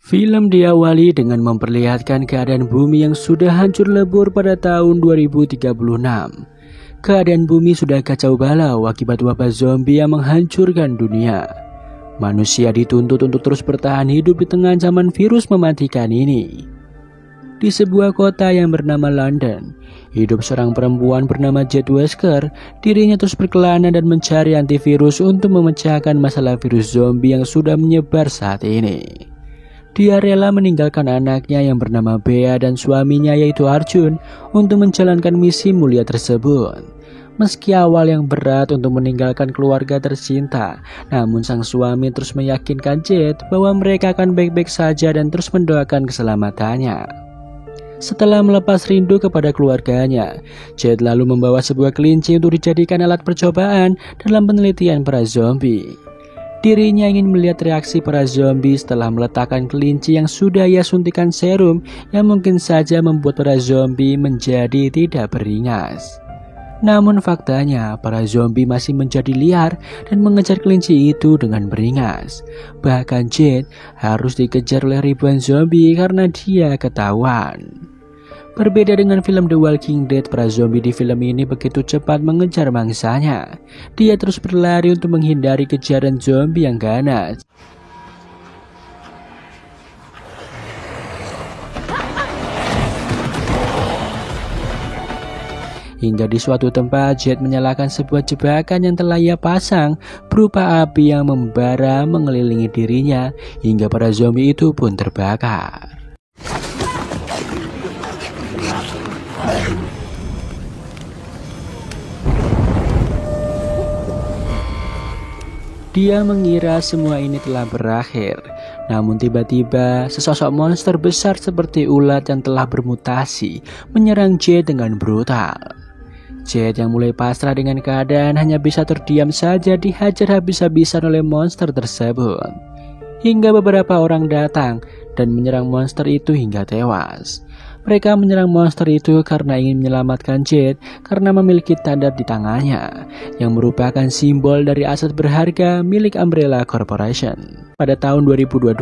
Film diawali dengan memperlihatkan keadaan bumi yang sudah hancur lebur pada tahun 2036. Keadaan bumi sudah kacau balau akibat wabah zombie yang menghancurkan dunia. Manusia dituntut untuk terus bertahan hidup di tengah zaman virus mematikan ini. Di sebuah kota yang bernama London, hidup seorang perempuan bernama Jade Wesker. Dirinya terus berkelana dan mencari antivirus untuk memecahkan masalah virus zombie yang sudah menyebar saat ini. Dia rela meninggalkan anaknya yang bernama Bea dan suaminya yaitu Arjun untuk menjalankan misi mulia tersebut. Meski awal yang berat untuk meninggalkan keluarga tercinta, namun sang suami terus meyakinkan Jade bahwa mereka akan baik-baik saja dan terus mendoakan keselamatannya. Setelah melepas rindu kepada keluarganya, Jade lalu membawa sebuah kelinci untuk dijadikan alat percobaan dalam penelitian para zombie. Dirinya ingin melihat reaksi para zombie setelah meletakkan kelinci yang sudah ia suntikan serum yang mungkin saja membuat para zombie menjadi tidak beringas. Namun faktanya, para zombie masih menjadi liar dan mengejar kelinci itu dengan beringas. Bahkan Jade harus dikejar oleh ribuan zombie karena dia ketahuan. Berbeda dengan film The Walking Dead, para zombie di film ini begitu cepat mengejar mangsanya. Dia terus berlari untuk menghindari kejaran zombie yang ganas. Hingga di suatu tempat, Jade menyalakan sebuah jebakan yang telah ia pasang berupa api yang membara mengelilingi dirinya hingga para zombie itu pun terbakar. Dia mengira semua ini telah berakhir, namun tiba-tiba sesosok monster besar seperti ulat yang telah bermutasi menyerang Jade dengan brutal. Jade yang mulai pasrah dengan keadaan hanya bisa terdiam saja dihajar habis-habisan oleh monster tersebut. Hingga beberapa orang datang dan menyerang monster itu hingga tewas. Mereka menyerang monster itu karena ingin menyelamatkan Jade karena memiliki tanda di tangannya yang merupakan simbol dari aset berharga milik Umbrella Corporation. Pada tahun 2022,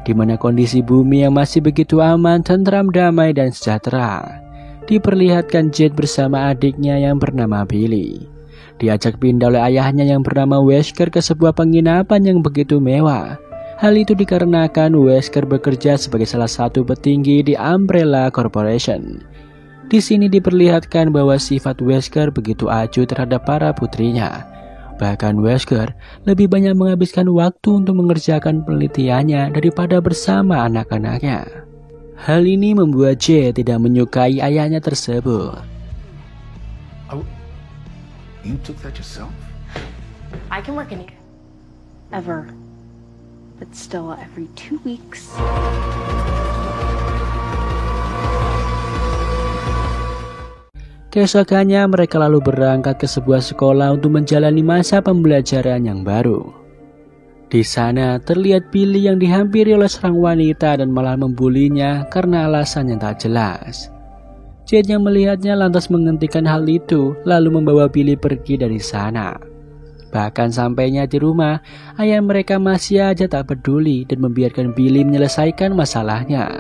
di mana kondisi bumi yang masih begitu aman, tentram, damai, dan sejahtera, diperlihatkan Jade bersama adiknya yang bernama Billy. Diajak pindah oleh ayahnya yang bernama Wesker ke sebuah penginapan yang begitu mewah. Hal itu dikarenakan Wesker bekerja sebagai salah satu petinggi di Umbrella Corporation. Di sini diperlihatkan bahwa sifat Wesker begitu acuh terhadap para putrinya. Bahkan Wesker lebih banyak menghabiskan waktu untuk mengerjakan penelitiannya daripada bersama anak-anaknya. Hal ini membuat Jade tidak menyukai ayahnya tersebut. Oh, you took that yourself? I can work anywhere. Ever. But still every 2 weeks. Keesokannya mereka lalu berangkat ke sebuah sekolah untuk menjalani masa pembelajaran yang baru. Di sana terlihat Billy yang dihampiri oleh seorang wanita dan malah membulinya karena alasan yang tak jelas. Jade yang melihatnya lantas menghentikan hal itu lalu membawa Billy pergi dari sana. Bahkan sampainya di rumah, ayah mereka masih aja tak peduli dan membiarkan Billy menyelesaikan masalahnya.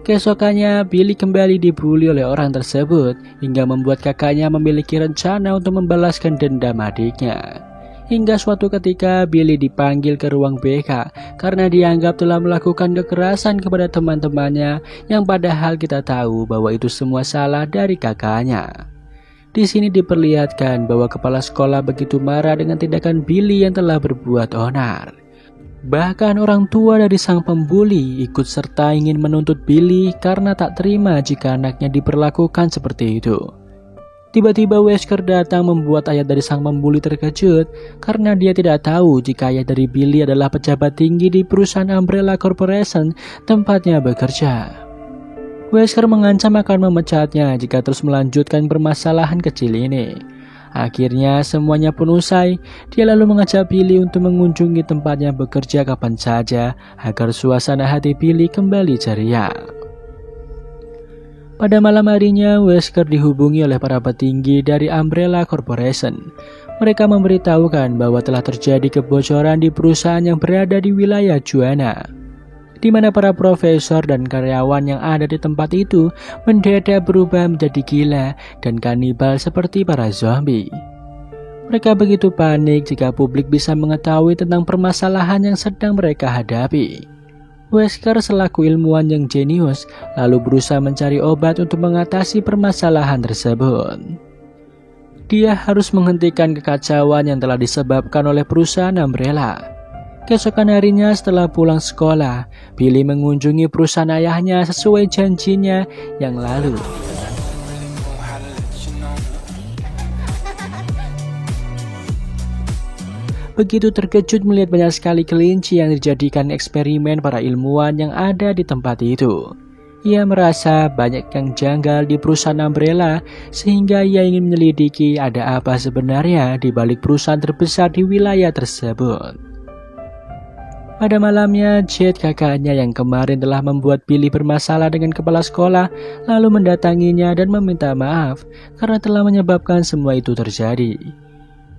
Keesokannya, Billy kembali dibully oleh orang tersebut hingga membuat kakaknya memiliki rencana untuk membalaskan dendam adiknya. Hingga suatu ketika, Billy dipanggil ke ruang BK karena dianggap telah melakukan kekerasan kepada teman-temannya yang padahal kita tahu bahwa itu semua salah dari kakaknya. Di sini diperlihatkan bahwa kepala sekolah begitu marah dengan tindakan Billy yang telah berbuat onar. Bahkan orang tua dari sang pembuli ikut serta ingin menuntut Billy karena tak terima jika anaknya diperlakukan seperti itu. Tiba-tiba Wesker datang membuat ayah dari sang pembuli terkejut karena dia tidak tahu jika ayah dari Billy adalah pejabat tinggi di perusahaan Umbrella Corporation tempatnya bekerja. Wesker mengancam akan memecatnya jika terus melanjutkan permasalahan kecil ini. Akhirnya semuanya pun usai. Dia lalu mengajak Billy untuk mengunjungi tempatnya bekerja kapan saja agar suasana hati Billy kembali ceria. Pada malam harinya, Wesker dihubungi oleh para petinggi dari Umbrella Corporation. Mereka memberitahukan bahwa telah terjadi kebocoran di perusahaan yang berada di wilayah Juana. di mana para profesor dan karyawan yang ada di tempat itu mendadak berubah menjadi gila dan kanibal seperti para zombie. Mereka begitu panik jika publik bisa mengetahui tentang permasalahan yang sedang mereka hadapi. Wesker selaku ilmuwan yang jenius lalu berusaha mencari obat untuk mengatasi permasalahan tersebut. Dia harus menghentikan kekacauan yang telah disebabkan oleh perusahaan Umbrella. Keesokan harinya setelah pulang sekolah, Billy mengunjungi perusahaan ayahnya sesuai janjinya yang lalu. Begitu terkejut melihat banyak sekali kelinci yang dijadikan eksperimen para ilmuwan yang ada di tempat itu. Ia merasa banyak yang janggal di perusahaan Umbrella sehingga ia ingin menyelidiki ada apa sebenarnya di balik perusahaan terbesar di wilayah tersebut. Pada malamnya, Jade kakaknya yang kemarin telah membuat Billy bermasalah dengan kepala sekolah lalu mendatanginya dan meminta maaf karena telah menyebabkan semua itu terjadi.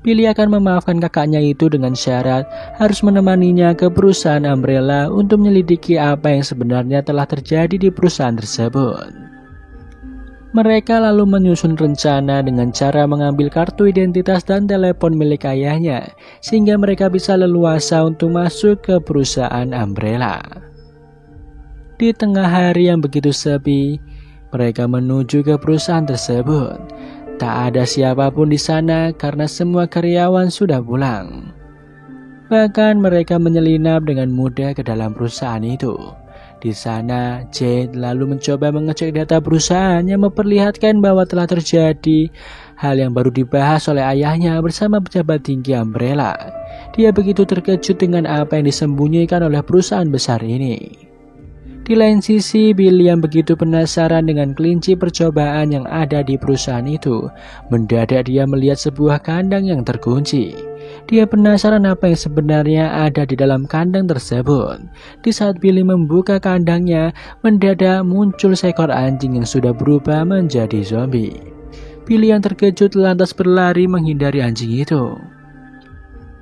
Billy akan memaafkan kakaknya itu dengan syarat harus menemaninya ke perusahaan Umbrella untuk menyelidiki apa yang sebenarnya telah terjadi di perusahaan tersebut. Mereka lalu menyusun rencana dengan cara mengambil kartu identitas dan telepon milik ayahnya sehingga mereka bisa leluasa untuk masuk ke perusahaan Umbrella. Di tengah hari yang begitu sepi, mereka menuju ke perusahaan tersebut. Tak ada siapapun di sana karena semua karyawan sudah pulang. Bahkan mereka menyelinap dengan mudah ke dalam perusahaan itu. Di sana, Jade lalu mencoba mengecek data perusahaan yang memperlihatkan bahwa telah terjadi hal yang baru dibahas oleh ayahnya bersama pejabat tinggi Umbrella. Dia begitu terkejut dengan apa yang disembunyikan oleh perusahaan besar ini. Di lain sisi, Billy yang begitu penasaran dengan kelinci percobaan yang ada di perusahaan itu, mendadak dia melihat sebuah kandang yang terkunci. Dia penasaran apa yang sebenarnya ada di dalam kandang tersebut. Di saat Billy membuka kandangnya, mendadak muncul seekor anjing yang sudah berubah menjadi zombie. Billy yang terkejut lantas berlari menghindari anjing itu.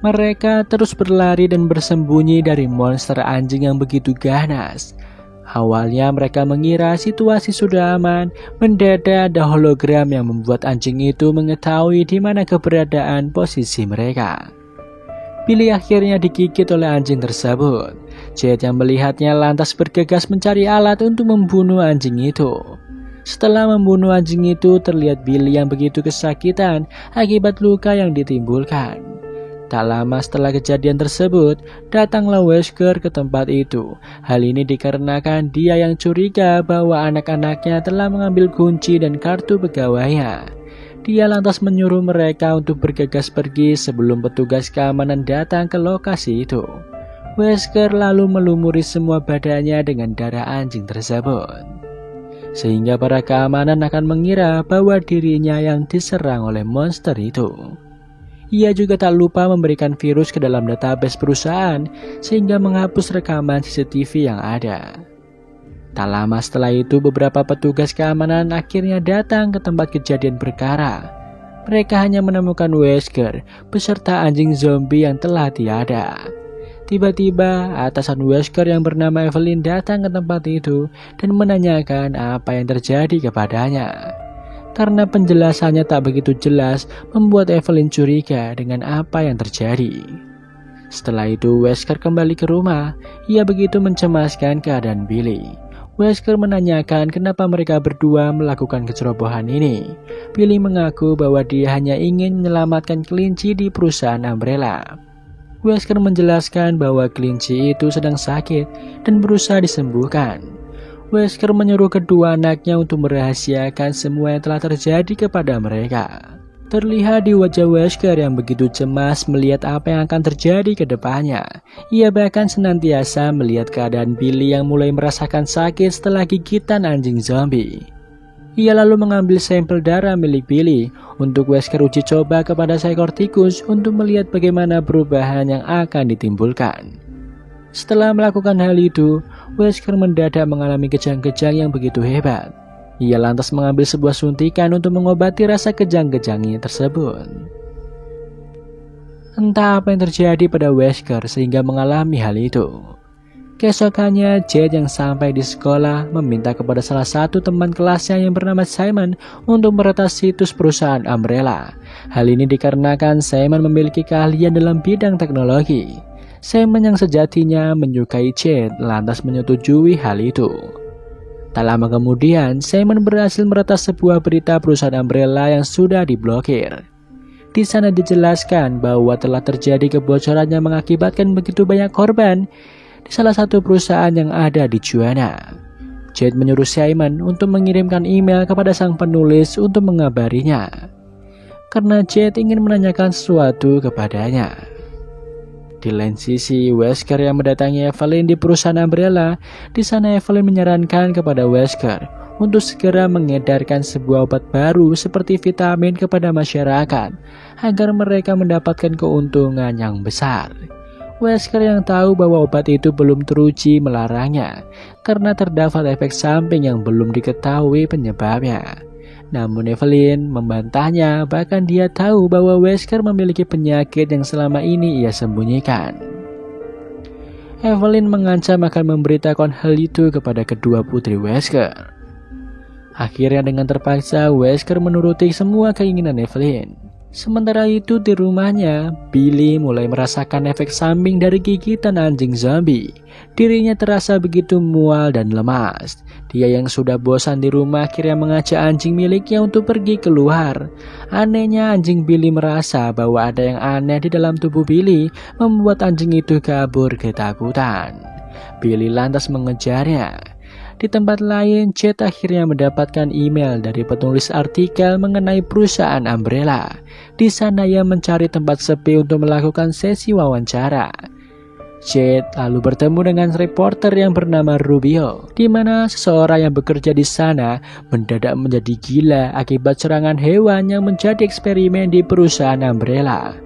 Mereka terus berlari dan bersembunyi dari monster anjing yang begitu ganas. Awalnya mereka mengira situasi sudah aman, mendadak ada hologram yang membuat anjing itu mengetahui di mana keberadaan posisi mereka. Billy akhirnya digigit oleh anjing tersebut. Jade yang melihatnya lantas bergegas mencari alat untuk membunuh anjing itu. Setelah membunuh anjing itu, terlihat Billy yang begitu kesakitan akibat luka yang ditimbulkan. Tak lama setelah kejadian tersebut, datanglah Wesker ke tempat itu. Hal ini dikarenakan dia yang curiga bahwa anak-anaknya telah mengambil kunci dan kartu pegawainya. Dia lantas menyuruh mereka untuk bergegas pergi sebelum petugas keamanan datang ke lokasi itu. Wesker lalu melumuri semua badannya dengan darah anjing tersebut, sehingga para keamanan akan mengira bahwa dirinya yang diserang oleh monster itu. Ia juga tak lupa memberikan virus ke dalam database perusahaan sehingga menghapus rekaman CCTV yang ada. Tak lama setelah itu beberapa petugas keamanan akhirnya datang ke tempat kejadian perkara. Mereka hanya menemukan Wesker beserta anjing zombie yang telah tiada. Tiba-tiba atasan Wesker yang bernama Evelyn datang ke tempat itu dan menanyakan apa yang terjadi kepadanya. Karena penjelasannya tak begitu jelas, membuat Evelyn curiga dengan apa yang terjadi. Setelah itu, Wesker kembali ke rumah. Ia begitu mencemaskan keadaan Billy. Wesker menanyakan kenapa mereka berdua melakukan kecerobohan ini. Billy mengaku bahwa dia hanya ingin menyelamatkan kelinci di perusahaan Umbrella. Wesker menjelaskan bahwa kelinci itu sedang sakit dan berusaha disembuhkan. Wesker menyuruh kedua anaknya untuk merahasiakan semua yang telah terjadi kepada mereka. Terlihat di wajah Wesker yang begitu cemas melihat apa yang akan terjadi ke depannya. Ia bahkan senantiasa melihat keadaan Billy yang mulai merasakan sakit setelah gigitan anjing zombie. Ia lalu mengambil sampel darah milik Billy untuk Wesker uji coba kepada seekor tikus untuk melihat bagaimana perubahan yang akan ditimbulkan. Setelah melakukan hal itu, Wesker mendadak mengalami kejang-kejang yang begitu hebat. Ia lantas mengambil sebuah suntikan untuk mengobati rasa kejang-kejangnya tersebut. Entah apa yang terjadi pada Wesker sehingga mengalami hal itu. Keesokannya, Jade yang sampai di sekolah meminta kepada salah satu teman kelasnya yang bernama Simon untuk meretas situs perusahaan Umbrella. Hal ini dikarenakan Simon memiliki keahlian dalam bidang teknologi. Simon yang sejatinya menyukai Jade lantas menyetujui hal itu. Tak lama kemudian, Simon berhasil meretas sebuah berita perusahaan Umbrella yang sudah diblokir. Di sana dijelaskan bahwa telah terjadi kebocoran yang mengakibatkan begitu banyak korban di salah satu perusahaan yang ada di Juana. Jade menyuruh Simon untuk mengirimkan email kepada sang penulis untuk mengabarinya, karena Jade ingin menanyakan sesuatu kepadanya. Di lain sisi, Wesker yang mendatangi Evelyn di perusahaan Umbrella. Di sana Evelyn menyarankan kepada Wesker untuk segera mengedarkan sebuah obat baru seperti vitamin kepada masyarakat agar mereka mendapatkan keuntungan yang besar. Wesker yang tahu bahwa obat itu belum teruji melarangnya karena terdapat efek samping yang belum diketahui penyebabnya. Namun Evelyn membantahnya, bahkan dia tahu bahwa Wesker memiliki penyakit yang selama ini ia sembunyikan. Evelyn mengancam akan memberitakan hal itu kepada kedua putri Wesker. Akhirnya dengan terpaksa Wesker menuruti semua keinginan Evelyn. Sementara itu di rumahnya, Billy mulai merasakan efek samping dari gigitan anjing zombie. Dirinya terasa begitu mual dan lemas. Dia yang sudah bosan di rumah akhirnya mengajak anjing miliknya untuk pergi keluar. Anehnya anjing Billy merasa bahwa ada yang aneh di dalam tubuh Billy, membuat anjing itu kabur ketakutan. Billy lantas mengejarnya. Di tempat lain, Jade akhirnya mendapatkan email dari penulis artikel mengenai perusahaan Umbrella. Di sana ia mencari tempat sepi untuk melakukan sesi wawancara. Jade lalu bertemu dengan reporter yang bernama Rubio, di mana seseorang yang bekerja di sana mendadak menjadi gila akibat serangan hewan yang menjadi eksperimen di perusahaan Umbrella.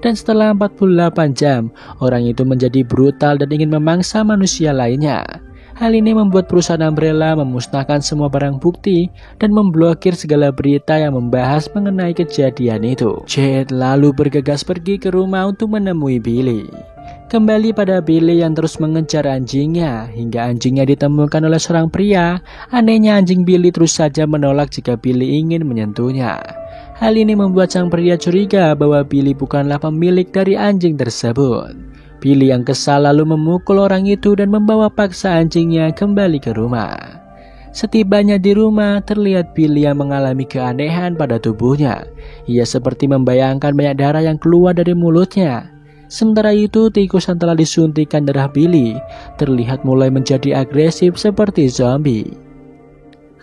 Dan setelah 48 jam, orang itu menjadi brutal dan ingin memangsa manusia lainnya. Hal ini membuat perusahaan Umbrella memusnahkan semua barang bukti dan memblokir segala berita yang membahas mengenai kejadian itu. Jade lalu bergegas pergi ke rumah untuk menemui Billy. Kembali pada Billy yang terus mengejar anjingnya hingga anjingnya ditemukan oleh seorang pria. Anehnya anjing Billy terus saja menolak jika Billy ingin menyentuhnya. Hal ini membuat sang pria curiga bahwa Billy bukanlah pemilik dari anjing tersebut. Billy yang kesal lalu memukul orang itu dan membawa paksa anjingnya kembali ke rumah. Setibanya di rumah, terlihat Billy yang mengalami keanehan pada tubuhnya. Ia seperti membayangkan banyak darah yang keluar dari mulutnya. Sementara itu, tikus yang telah disuntikan darah Billy terlihat mulai menjadi agresif seperti zombie.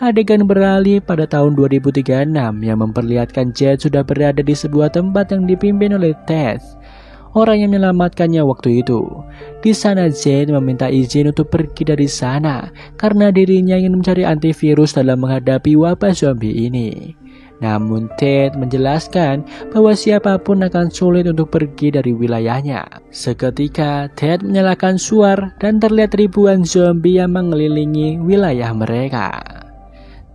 Adegan beralih pada tahun 2036 yang memperlihatkan Jade sudah berada di sebuah tempat yang dipimpin oleh Ted, orang yang menyelamatkannya waktu itu. Di sana Jade meminta izin untuk pergi dari sana karena dirinya ingin mencari antivirus dalam menghadapi wabah zombie ini. Namun Ted menjelaskan bahwa siapapun akan sulit untuk pergi dari wilayahnya. Seketika Ted menyalakan suar dan terlihat ribuan zombie yang mengelilingi wilayah mereka.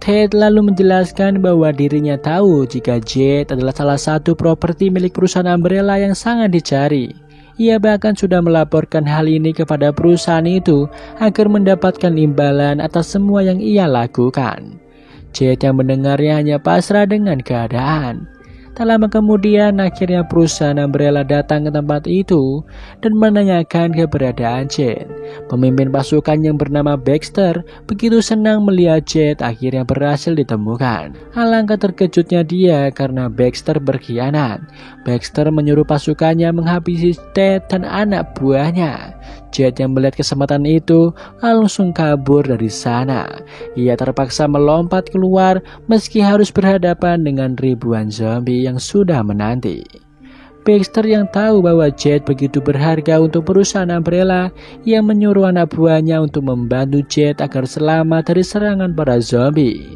Ted lalu menjelaskan bahwa dirinya tahu jika Jade adalah salah satu properti milik perusahaan Umbrella yang sangat dicari. Ia bahkan sudah melaporkan hal ini kepada perusahaan itu agar mendapatkan imbalan atas semua yang ia lakukan. Jade yang mendengarnya hanya pasrah dengan keadaan. Tak lama kemudian akhirnya perusahaan Umbrella datang ke tempat itu dan menanyakan keberadaan Jade. Pemimpin pasukan yang bernama Baxter begitu senang melihat Jade akhirnya berhasil ditemukan. Alangkah terkejutnya dia karena Baxter berkhianat. Baxter menyuruh pasukannya menghabisi Ted dan anak buahnya. Jade yang melihat kesempatan itu langsung kabur dari sana. Ia terpaksa melompat keluar meski harus berhadapan dengan ribuan zombie yang sudah menanti. Baxter yang tahu bahwa Jade begitu berharga untuk perusahaan Umbrella, ia menyuruh anak buahnya untuk membantu Jade agar selamat dari serangan para zombie.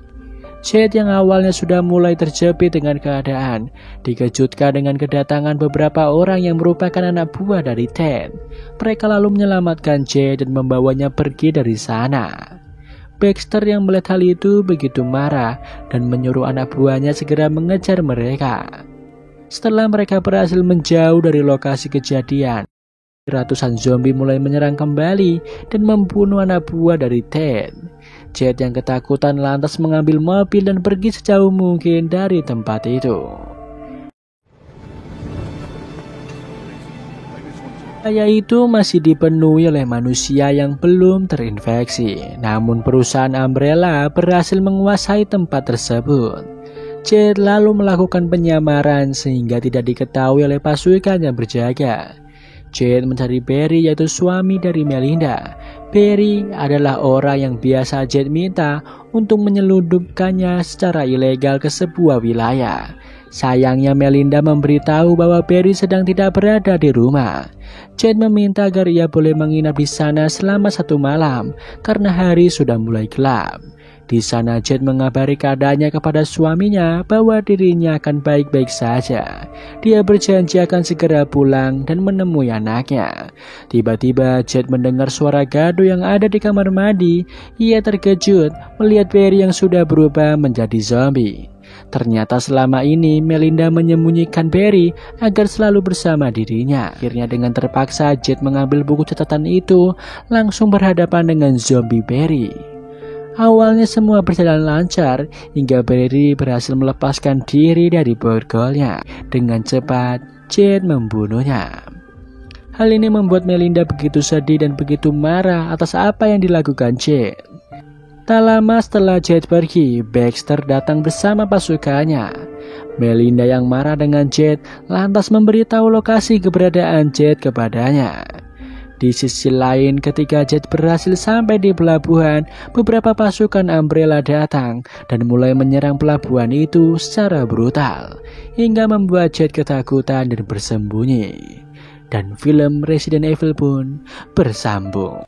Jade yang awalnya sudah mulai terjepit dengan keadaan, dikejutkan dengan kedatangan beberapa orang yang merupakan anak buah dari Ted. Mereka lalu menyelamatkan Jade dan membawanya pergi dari sana. Baxter yang melihat hal itu begitu marah dan menyuruh anak buahnya segera mengejar mereka. Setelah mereka berhasil menjauh dari lokasi kejadian, ratusan zombie mulai menyerang kembali dan membunuh anak buah dari Ted. Jed yang ketakutan lantas mengambil mobil dan pergi sejauh mungkin dari tempat itu. Wilayah itu masih dipenuhi oleh manusia yang belum terinfeksi, namun perusahaan Umbrella berhasil menguasai tempat tersebut. Jed lalu melakukan penyamaran sehingga tidak diketahui oleh pasukan yang berjaga. Jed mencari Barry, yaitu suami dari Melinda. Barry adalah orang yang biasa Jed minta untuk menyelundupkannya secara ilegal ke sebuah wilayah. Sayangnya Melinda memberitahu bahwa Barry sedang tidak berada di rumah. Jed meminta agar ia boleh menginap di sana selama 1 malam karena hari sudah mulai gelap. Di sana Jed mengabari keadaannya kepada suaminya bahwa dirinya akan baik-baik saja. Dia berjanji akan segera pulang dan menemui anaknya. Tiba-tiba Jed mendengar suara gaduh yang ada di kamar mandi. Ia terkejut melihat Barry yang sudah berubah menjadi zombie. Ternyata selama ini Melinda menyembunyikan Barry agar selalu bersama dirinya. Akhirnya dengan terpaksa Jed mengambil buku catatan itu langsung berhadapan dengan zombie Barry. Awalnya semua berjalan lancar hingga Barry berhasil melepaskan diri dari borgolnya. Dengan cepat, Jed membunuhnya. Hal ini membuat Melinda begitu sedih dan begitu marah atas apa yang dilakukan Jed. Tak lama setelah Jed pergi, Baxter datang bersama pasukannya. Melinda yang marah dengan Jed lantas memberitahu lokasi keberadaan Jed kepadanya. Di sisi lain, ketika Jed berhasil sampai di pelabuhan, beberapa pasukan Umbrella datang dan mulai menyerang pelabuhan itu secara brutal, hingga membuat Jed ketakutan dan bersembunyi. Dan film Resident Evil pun bersambung.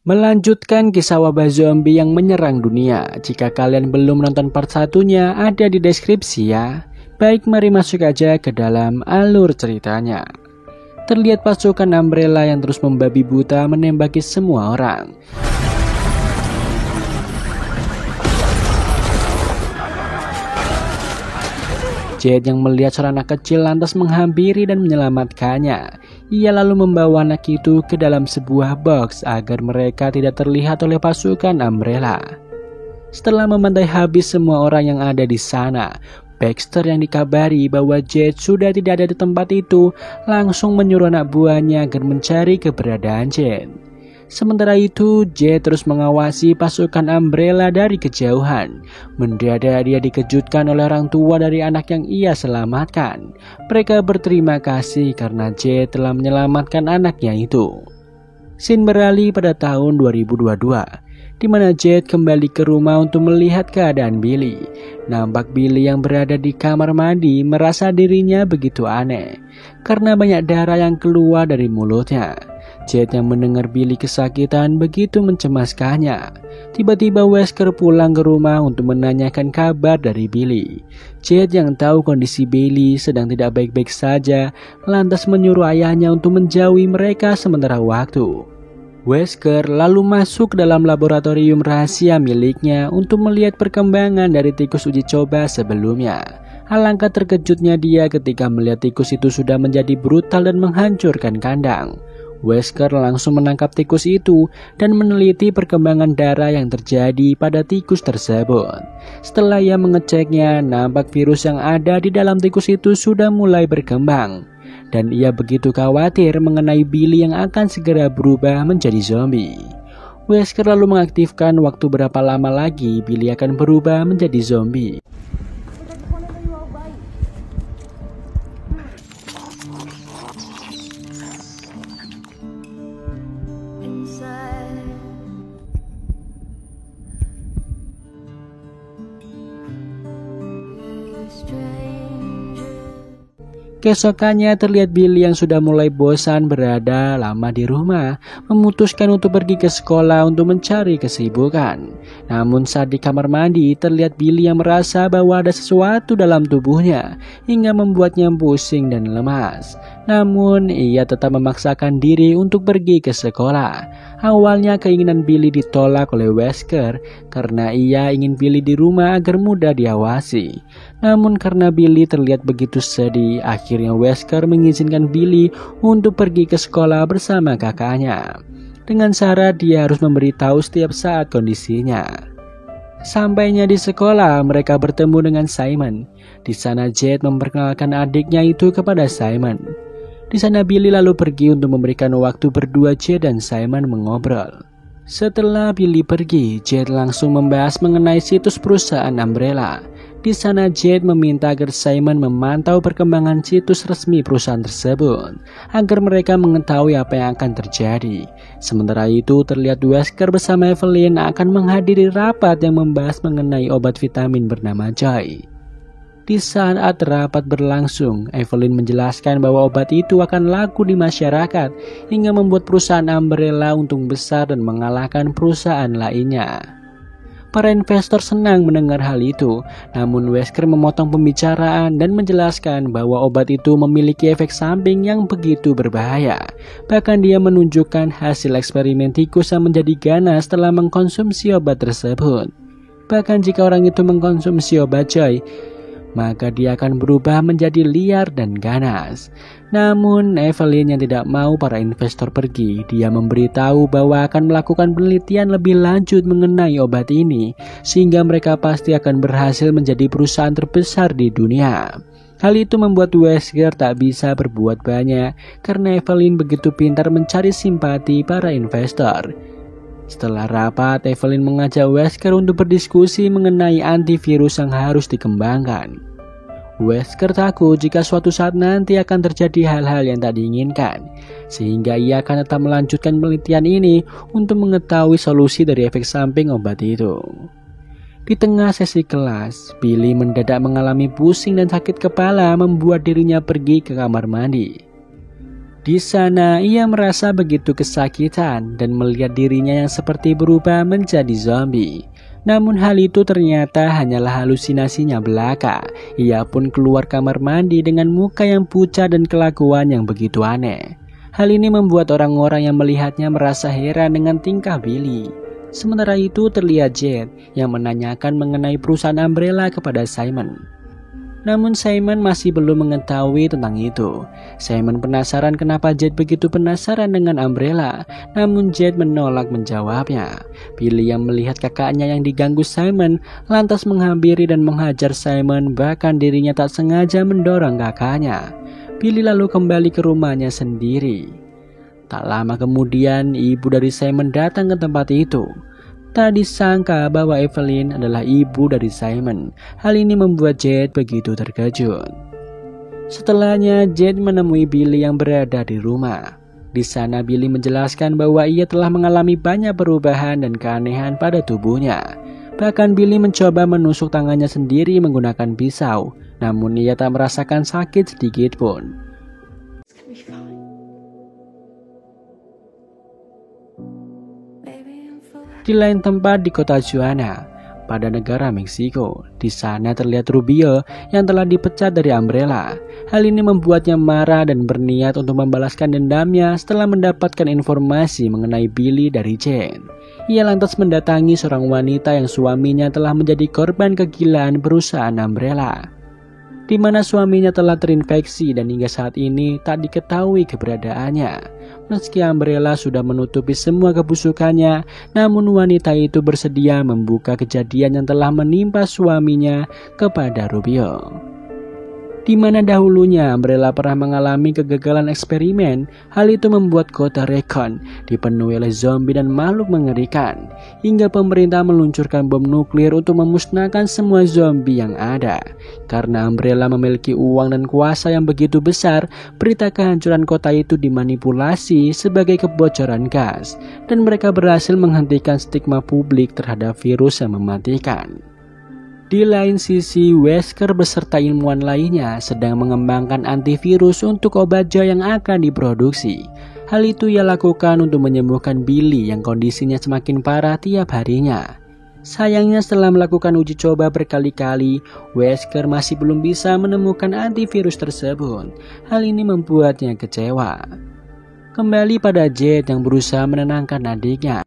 Melanjutkan kisah wabah zombie yang menyerang dunia. Jika kalian belum menonton part 1-nya, ada di deskripsi ya. Baik, mari masuk aja ke dalam alur ceritanya. Terlihat pasukan Umbrella yang terus membabi buta menembaki semua orang. Jed yang melihat seorang anak kecil lantas menghampiri dan menyelamatkannya. Ia lalu membawa anak itu ke dalam sebuah box agar mereka tidak terlihat oleh pasukan Umbrella. Setelah membantai habis semua orang yang ada di sana, Baxter yang dikabari bahwa Jed sudah tidak ada di tempat itu langsung menyuruh anak buahnya agar mencari keberadaan Jed. Sementara itu, Jed terus mengawasi pasukan Umbrella dari kejauhan. Mendadak dia dikejutkan oleh orang tua dari anak yang ia selamatkan. Mereka berterima kasih karena Jed telah menyelamatkan anaknya itu. Scene beralih pada tahun 2022, di mana Jed kembali ke rumah untuk melihat keadaan Billy. Nampak Billy yang berada di kamar mandi merasa dirinya begitu aneh karena banyak darah yang keluar dari mulutnya. Jed yang mendengar Billy kesakitan begitu mencemaskannya. Tiba-tiba Wesker pulang ke rumah untuk menanyakan kabar dari Billy. Jed yang tahu kondisi Billy sedang tidak baik-baik saja, lantas menyuruh ayahnya untuk menjauhi mereka sementara waktu. Wesker lalu masuk ke dalam laboratorium rahasia miliknya untuk melihat perkembangan dari tikus uji coba sebelumnya. Alangkah terkejutnya dia ketika melihat tikus itu sudah menjadi brutal dan menghancurkan kandang. Wesker langsung menangkap tikus itu dan meneliti perkembangan darah yang terjadi pada tikus tersebut. Setelah ia mengeceknya, nampak virus yang ada di dalam tikus itu sudah mulai berkembang. Dan ia begitu khawatir mengenai Billy yang akan segera berubah menjadi zombie. Wesker lalu mengaktifkan waktu berapa lama lagi Billy akan berubah menjadi zombie. Keesokannya terlihat Billy yang sudah mulai bosan berada lama di rumah, memutuskan untuk pergi ke sekolah untuk mencari kesibukan. Namun saat di kamar mandi terlihat Billy yang merasa bahwa ada sesuatu dalam tubuhnya hingga membuatnya pusing dan lemas. Namun ia tetap memaksakan diri untuk pergi ke sekolah. Awalnya keinginan Billy ditolak oleh Wesker karena ia ingin Billy di rumah agar mudah diawasi. Namun karena Billy terlihat begitu sedih, akhirnya Wesker mengizinkan Billy untuk pergi ke sekolah bersama kakaknya. Dengan syarat dia harus memberitahu setiap saat kondisinya. Sampainya di sekolah, mereka bertemu dengan Simon. Di sana Jade memperkenalkan adiknya itu kepada Simon. Di sana Billy lalu pergi untuk memberikan waktu berdua Jade dan Simon mengobrol. Setelah Billy pergi, Jade langsung membahas mengenai situs perusahaan Umbrella. Di sana Jade meminta agar Simon memantau perkembangan situs resmi perusahaan tersebut agar mereka mengetahui apa yang akan terjadi. Sementara itu terlihat Wesker bersama Evelyn akan menghadiri rapat yang membahas mengenai obat vitamin bernama Joy. Di saat rapat berlangsung, Evelyn menjelaskan bahwa obat itu akan laku di masyarakat hingga membuat perusahaan Umbrella untung besar dan mengalahkan perusahaan lainnya. Para investor senang mendengar hal itu, namun Wesker memotong pembicaraan dan menjelaskan bahwa obat itu memiliki efek samping yang begitu berbahaya. Bahkan dia menunjukkan hasil eksperimen tikus yang menjadi ganas setelah mengkonsumsi obat tersebut. Bahkan jika orang itu mengkonsumsi obat Joy, maka dia akan berubah menjadi liar dan ganas. Namun Evelyn yang tidak mau para investor pergi, dia memberitahu bahwa akan melakukan penelitian lebih lanjut mengenai obat ini, sehingga mereka pasti akan berhasil menjadi perusahaan terbesar di dunia. Hal itu membuat Wesker tak bisa berbuat banyak karena Evelyn begitu pintar mencari simpati para investor. Setelah rapat, Evelyn mengajak Wesker untuk berdiskusi mengenai antivirus yang harus dikembangkan. Wesker takut jika suatu saat nanti akan terjadi hal-hal yang tak diinginkan, sehingga ia akan tetap melanjutkan penelitian ini untuk mengetahui solusi dari efek samping obat itu. Di tengah sesi kelas, Billy mendadak mengalami pusing dan sakit kepala membuat dirinya pergi ke kamar mandi. Di sana ia merasa begitu kesakitan dan melihat dirinya yang seperti berubah menjadi zombie. Namun hal itu ternyata hanyalah halusinasinya belaka. Ia pun keluar kamar mandi dengan muka yang pucat dan kelakuan yang begitu aneh. Hal ini membuat orang-orang yang melihatnya merasa heran dengan tingkah Billy. Sementara itu terlihat Jade yang menanyakan mengenai perusahaan Umbrella kepada Simon. Namun Simon masih belum mengetahui tentang itu. Simon penasaran kenapa Jade begitu penasaran dengan Umbrella, namun Jade menolak menjawabnya. Billy yang melihat kakaknya yang diganggu Simon lantas menghampiri dan menghajar Simon, bahkan dirinya tak sengaja mendorong kakaknya. Billy lalu kembali ke rumahnya sendiri. Tak lama kemudian ibu dari Simon datang ke tempat itu. Tak disangka bahwa Evelyn adalah ibu dari Simon. Hal ini membuat Jade begitu terkejut. Setelahnya Jade menemui Billy yang berada di rumah. Di sana Billy menjelaskan bahwa ia telah mengalami banyak perubahan dan keanehan pada tubuhnya. Bahkan Billy mencoba menusuk tangannya sendiri menggunakan pisau, namun ia tak merasakan sakit sedikit pun. Di lain tempat di kota Tijuana, pada negara Meksiko, di sana terlihat Rubio yang telah dipecat dari Umbrella. Hal ini membuatnya marah dan berniat untuk membalaskan dendamnya setelah mendapatkan informasi mengenai Billy dari Jane. Ia lantas mendatangi seorang wanita yang suaminya telah menjadi korban kegilaan perusahaan Umbrella, di mana suaminya telah terinfeksi dan hingga saat ini tak diketahui keberadaannya. Meski Umbrella sudah menutupi semua kebusukannya, namun wanita itu bersedia membuka kejadian yang telah menimpa suaminya kepada Rubio. Di mana dahulunya Umbrella pernah mengalami kegagalan eksperimen, hal itu membuat kota Recon dipenuhi oleh zombie dan makhluk mengerikan, hingga pemerintah meluncurkan bom nuklir untuk memusnahkan semua zombie yang ada. Karena Umbrella memiliki uang dan kuasa yang begitu besar, berita kehancuran kota itu dimanipulasi sebagai kebocoran gas, dan mereka berhasil menghentikan stigma publik terhadap virus yang mematikan. Di lain sisi, Wesker beserta ilmuwan lainnya sedang mengembangkan antivirus untuk obat Joe yang akan diproduksi. Hal itu ia lakukan untuk menyembuhkan Billy yang kondisinya semakin parah tiap harinya. Sayangnya setelah melakukan uji coba berkali-kali, Wesker masih belum bisa menemukan antivirus tersebut. Hal ini membuatnya kecewa. Kembali pada Jade yang berusaha menenangkan adiknya.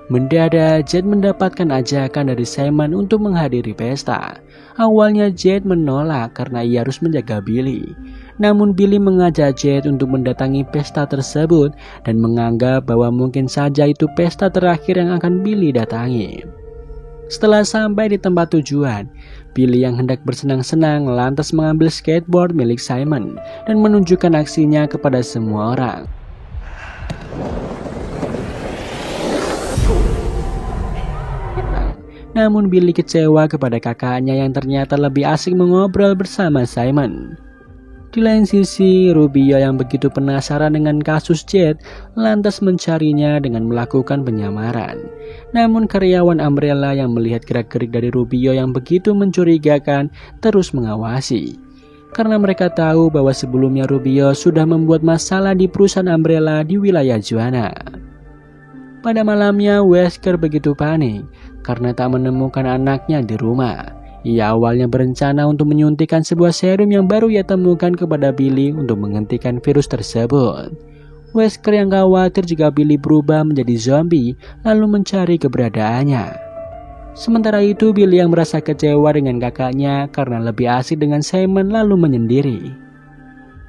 Mendadak, Jade mendapatkan ajakan dari Simon untuk menghadiri pesta. Awalnya Jade menolak karena ia harus menjaga Billy. Namun Billy mengajak Jade untuk mendatangi pesta tersebut dan menganggap bahwa mungkin saja itu pesta terakhir yang akan Billy datangi. Setelah sampai di tempat tujuan, Billy yang hendak bersenang-senang lantas mengambil skateboard milik Simon dan menunjukkan aksinya kepada semua orang. Namun Billy kecewa kepada kakaknya yang ternyata lebih asik mengobrol bersama Simon. Di lain sisi, Rubio yang begitu penasaran dengan kasus Jade lantas mencarinya dengan melakukan penyamaran. Namun karyawan Umbrella yang melihat gerak-gerik dari Rubio yang begitu mencurigakan terus mengawasi. Karena mereka tahu bahwa sebelumnya Rubio sudah membuat masalah di perusahaan Umbrella di wilayah Juana. Pada malamnya, Wesker begitu panik karena tak menemukan anaknya di rumah. Ia awalnya berencana untuk menyuntikkan sebuah serum yang baru ia temukan kepada Billy untuk menghentikan virus tersebut. Wesker yang khawatir jika Billy berubah menjadi zombie lalu mencari keberadaannya. Sementara itu, Billy yang merasa kecewa dengan kakaknya karena lebih asik dengan Simon lalu menyendiri.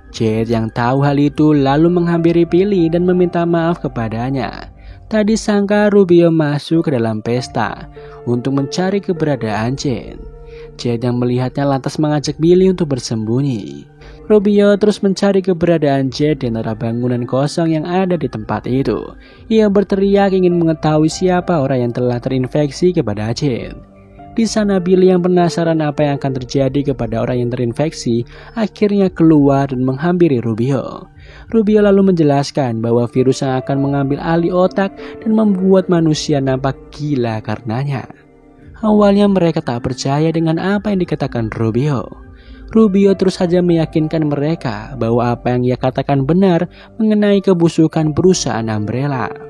Jade yang tahu hal itu lalu menghampiri Billy dan meminta maaf kepadanya. Tadi sangka Rubio masuk ke dalam pesta untuk mencari keberadaan Jade. Jade yang melihatnya lantas mengajak Billy untuk bersembunyi. Rubio terus mencari keberadaan Jade di antara bangunan kosong yang ada di tempat itu. Ia berteriak ingin mengetahui siapa orang yang telah terinfeksi kepada Jade. Di sana Billy yang penasaran apa yang akan terjadi kepada orang yang terinfeksi akhirnya keluar dan menghampiri Rubio. Rubio lalu menjelaskan bahwa virus yang akan mengambil alih otak dan membuat manusia nampak gila karenanya. Awalnya mereka tak percaya dengan apa yang dikatakan Rubio. Rubio terus saja meyakinkan mereka bahwa apa yang ia katakan benar mengenai kebusukan perusahaan Umbrella.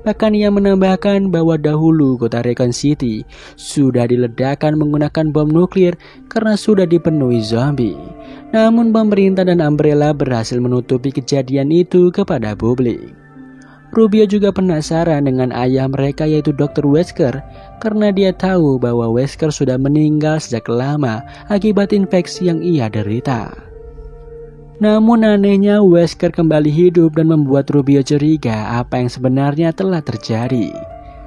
Bahkan ia menambahkan bahwa dahulu kota Recon City sudah diledakkan menggunakan bom nuklir karena sudah dipenuhi zombie. Namun pemerintah dan Umbrella berhasil menutupi kejadian itu kepada publik. Rubio juga penasaran dengan ayah mereka yaitu Dr. Wesker karena dia tahu bahwa Wesker sudah meninggal sejak lama akibat infeksi yang ia derita. Namun anehnya Wesker kembali hidup dan membuat Rubio curiga apa yang sebenarnya telah terjadi.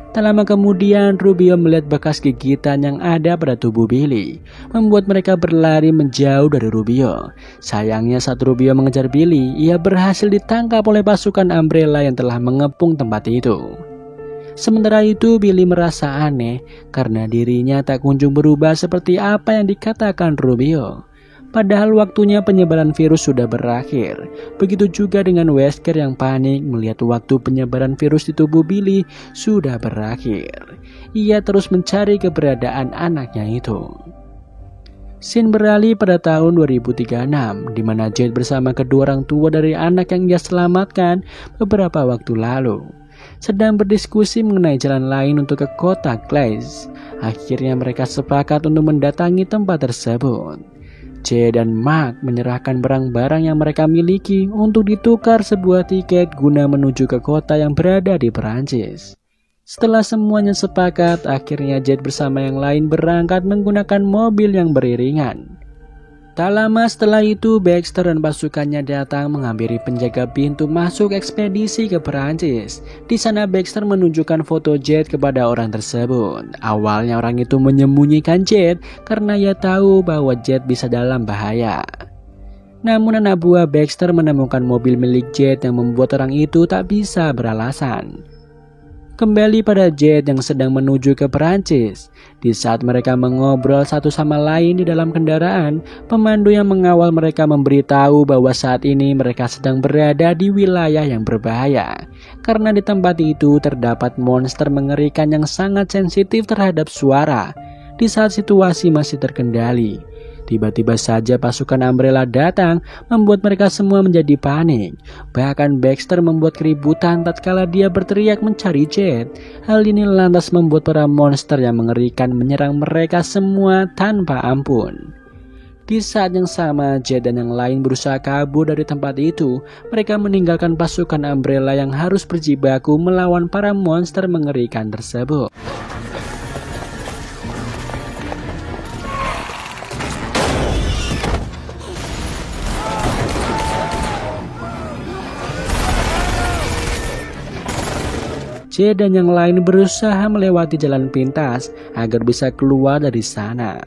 Tak lama kemudian Rubio melihat bekas gigitan yang ada pada tubuh Billy, membuat mereka berlari menjauh dari Rubio. Sayangnya saat Rubio mengejar Billy, ia berhasil ditangkap oleh pasukan Umbrella yang telah mengepung tempat itu. Sementara itu Billy merasa aneh karena dirinya tak kunjung berubah seperti apa yang dikatakan Rubio. Padahal waktunya penyebaran virus sudah berakhir. Begitu juga dengan Wesker yang panik melihat waktu penyebaran virus di tubuh Billy sudah berakhir. Ia terus mencari keberadaan anaknya itu. Scene beralih pada tahun 2036, di mana Jade bersama kedua orang tua dari anak yang ia selamatkan beberapa waktu lalu sedang berdiskusi mengenai jalan lain untuk ke kota Glaze. Akhirnya mereka sepakat untuk mendatangi tempat tersebut. Jade dan Mark menyerahkan barang-barang yang mereka miliki untuk ditukar sebuah tiket guna menuju ke kota yang berada di Perancis. Setelah semuanya sepakat, akhirnya Jade bersama yang lain berangkat menggunakan mobil yang beriringan. Tak lama setelah itu, Baxter dan pasukannya datang menghampiri penjaga pintu masuk ekspedisi ke Perancis. Di sana Baxter menunjukkan foto Jade kepada orang tersebut. Awalnya orang itu menyembunyikan Jade karena ia tahu bahwa Jade bisa dalam bahaya. Namun anak buah Baxter menemukan mobil milik Jade yang membuat orang itu tak bisa beralasan. Kembali pada Jade yang sedang menuju ke Perancis. Di saat mereka mengobrol satu sama lain di dalam kendaraan, pemandu yang mengawal mereka memberitahu bahwa saat ini mereka sedang berada di wilayah yang berbahaya. Karena di tempat itu terdapat monster mengerikan yang sangat sensitif terhadap suara. Di saat situasi masih terkendali, tiba-tiba saja pasukan Umbrella datang, membuat mereka semua menjadi panik. Bahkan Baxter membuat keributan tatkala dia berteriak mencari Jade. Hal ini lantas membuat para monster yang mengerikan menyerang mereka semua tanpa ampun. Di saat yang sama, Jade dan yang lain berusaha kabur dari tempat itu. Mereka meninggalkan pasukan Umbrella yang harus berjibaku melawan para monster mengerikan tersebut. Jade dan yang lain berusaha melewati jalan pintas agar bisa keluar dari sana.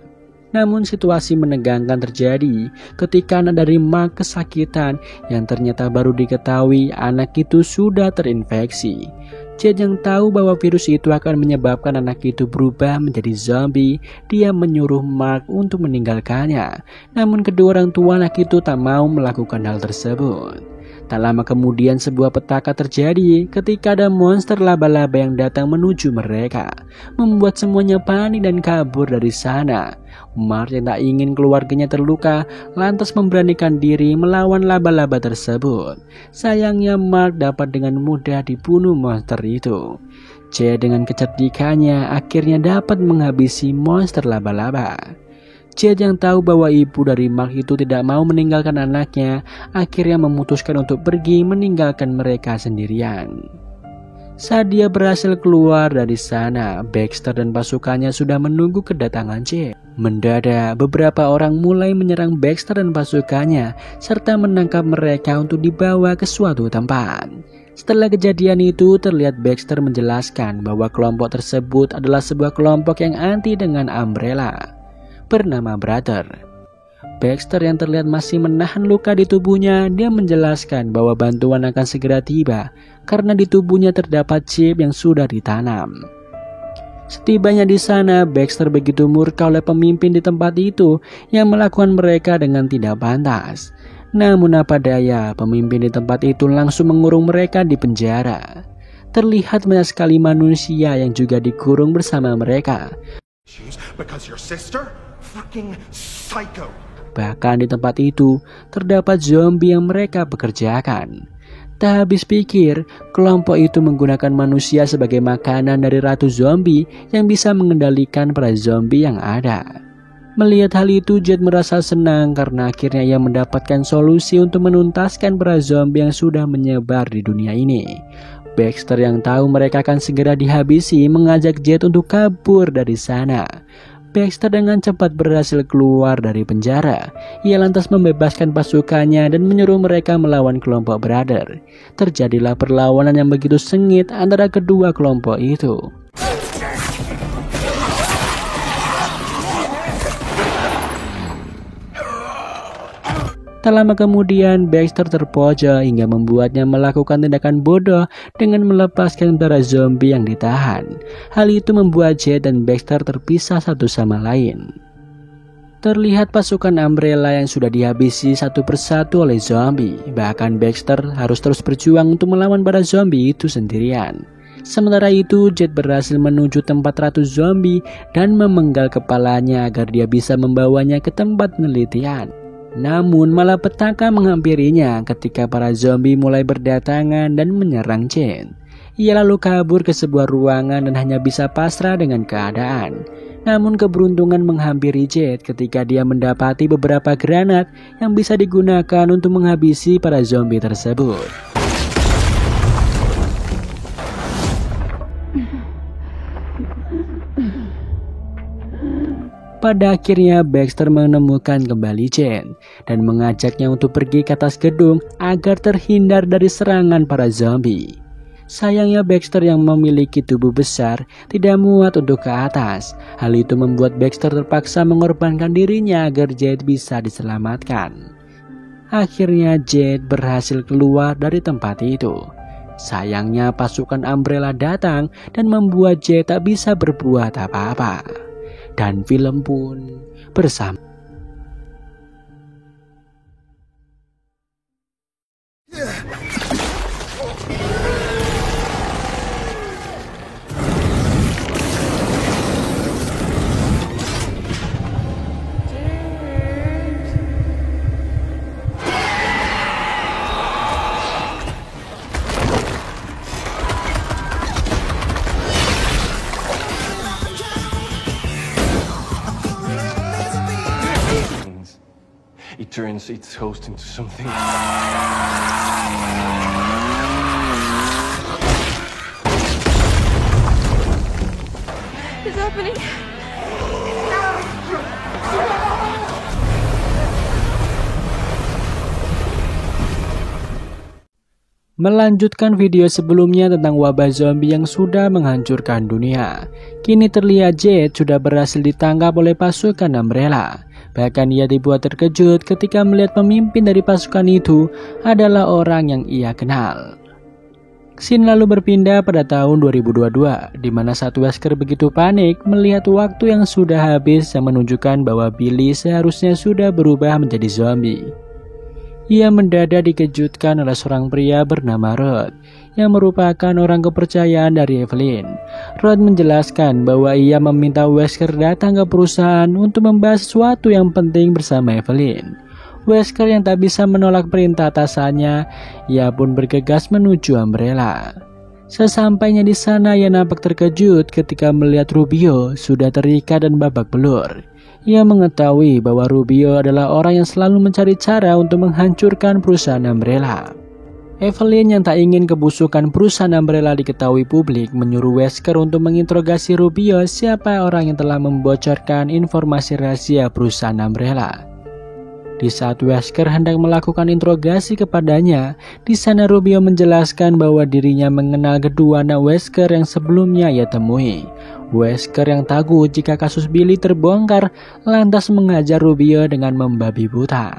Namun situasi menegangkan terjadi ketika anak dari Mark kesakitan yang ternyata baru diketahui anak itu sudah terinfeksi. Jade yang tahu bahwa virus itu akan menyebabkan anak itu berubah menjadi zombie. Dia menyuruh Mark untuk meninggalkannya. Namun kedua orang tua anak itu tak mau melakukan hal tersebut. Tak lama kemudian sebuah petaka terjadi ketika ada monster laba-laba yang datang menuju mereka, membuat semuanya panik dan kabur dari sana. Mark yang tak ingin keluarganya terluka lantas memberanikan diri melawan laba-laba tersebut. Sayangnya Mark dapat dengan mudah dibunuh monster itu. Jade dengan kecerdikannya akhirnya dapat menghabisi monster laba-laba. Jade yang tahu bahwa ibu dari Mark itu tidak mau meninggalkan anaknya, akhirnya memutuskan untuk pergi meninggalkan mereka sendirian. Saat dia berhasil keluar dari sana, Baxter dan pasukannya sudah menunggu kedatangan Jade. Mendadak, beberapa orang mulai menyerang Baxter dan pasukannya, serta menangkap mereka untuk dibawa ke suatu tempat. Setelah kejadian itu, terlihat Baxter menjelaskan bahwa kelompok tersebut adalah sebuah kelompok yang anti dengan Umbrella, bernama Brother. Baxter yang terlihat masih menahan luka di tubuhnya, dia menjelaskan bahwa bantuan akan segera tiba karena di tubuhnya terdapat chip yang sudah ditanam. Setibanya di sana, Baxter begitu murka oleh pemimpin di tempat itu yang melakukan mereka dengan tidak pantas. Namun apa daya, pemimpin di tempat itu langsung mengurung mereka di penjara. Terlihat banyak sekali manusia yang juga dikurung bersama mereka. Because your sister? Fucking psycho. Bahkan di tempat itu terdapat zombie yang mereka pekerjakan. Tak habis pikir, kelompok itu menggunakan manusia sebagai makanan dari ratu zombie yang bisa mengendalikan para zombie yang ada. Melihat hal itu, Jade merasa senang karena akhirnya ia mendapatkan solusi untuk menuntaskan para zombie yang sudah menyebar di dunia ini. Baxter yang tahu mereka akan segera dihabisi mengajak Jade untuk kabur dari sana. Baxter dengan cepat berhasil keluar dari penjara. Ia lantas membebaskan pasukannya dan menyuruh mereka melawan kelompok Brother. Terjadilah perlawanan yang begitu sengit antara kedua kelompok itu. Tak lama kemudian, Baxter terpojok hingga membuatnya melakukan tindakan bodoh dengan melepaskan para zombie yang ditahan. Hal itu membuat Jade dan Baxter terpisah satu sama lain. Terlihat pasukan Umbrella yang sudah dihabisi satu persatu oleh zombie. Bahkan Baxter harus terus berjuang untuk melawan para zombie itu sendirian. Sementara itu, Jade berhasil menuju tempat ratu zombie dan memenggal kepalanya agar dia bisa membawanya ke tempat penelitian. Namun malapetaka menghampirinya ketika para zombie mulai berdatangan dan menyerang Jade. Ia lalu kabur ke sebuah ruangan dan hanya bisa pasrah dengan keadaan. Namun keberuntungan menghampiri Jade ketika dia mendapati beberapa granat yang bisa digunakan untuk menghabisi para zombie tersebut. Pada akhirnya Baxter menemukan kembali Jade dan mengajaknya untuk pergi ke atas gedung agar terhindar dari serangan para zombie. Sayangnya Baxter yang memiliki tubuh besar tidak muat untuk ke atas. Hal itu membuat Baxter terpaksa mengorbankan dirinya agar Jade bisa diselamatkan. Akhirnya Jade berhasil keluar dari tempat itu. Sayangnya pasukan Umbrella datang dan membuat Jade tak bisa berbuat apa-apa. Dan film pun bersama. turns its host into something. What's happening? Melanjutkan video sebelumnya tentang wabah zombie yang sudah menghancurkan dunia. Kini terlihat Jade sudah berhasil ditangkap oleh pasukan Umbrella. Bahkan ia dibuat terkejut ketika melihat pemimpin dari pasukan itu adalah orang yang ia kenal. Scene lalu berpindah pada tahun 2022, di mana satu Wesker begitu panik melihat waktu yang sudah habis yang menunjukkan bahwa Billy seharusnya sudah berubah menjadi zombie. Ia mendadak dikejutkan oleh seorang pria bernama Rod, yang merupakan orang kepercayaan dari Evelyn. Rod menjelaskan bahwa ia meminta Wesker datang ke perusahaan untuk membahas sesuatu yang penting bersama Evelyn. Wesker yang tak bisa menolak perintah atasannya, ia pun bergegas menuju Umbrella. Sesampainya di sana, ia nampak terkejut ketika melihat Rubio sudah terikat dan babak belur. Ia mengetahui bahwa Rubio adalah orang yang selalu mencari cara untuk menghancurkan perusahaan Umbrella. Evelyn yang tak ingin kebusukan perusahaan Umbrella diketahui publik menyuruh Wesker untuk menginterogasi Rubio siapa orang yang telah membocorkan informasi rahasia perusahaan Umbrella. Di saat Wesker hendak melakukan interogasi kepadanya, di sana Rubio menjelaskan bahwa dirinya mengenal kedua anak Wesker yang sebelumnya ia temui. Wesker yang takut jika kasus Billy terbongkar lantas mengajar Rubio dengan membabi buta.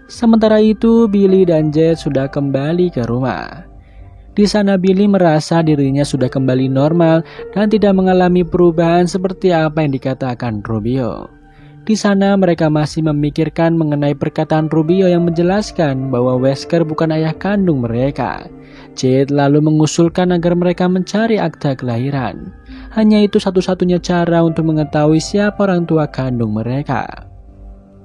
Sementara itu, Billy dan Jade sudah kembali ke rumah. Di sana Billy merasa dirinya sudah kembali normal dan tidak mengalami perubahan seperti apa yang dikatakan Rubio. Di sana mereka masih memikirkan mengenai perkataan Rubio yang menjelaskan bahwa Wesker bukan ayah kandung mereka. Jade lalu mengusulkan agar mereka mencari akta kelahiran. Hanya itu satu-satunya cara untuk mengetahui siapa orang tua kandung mereka.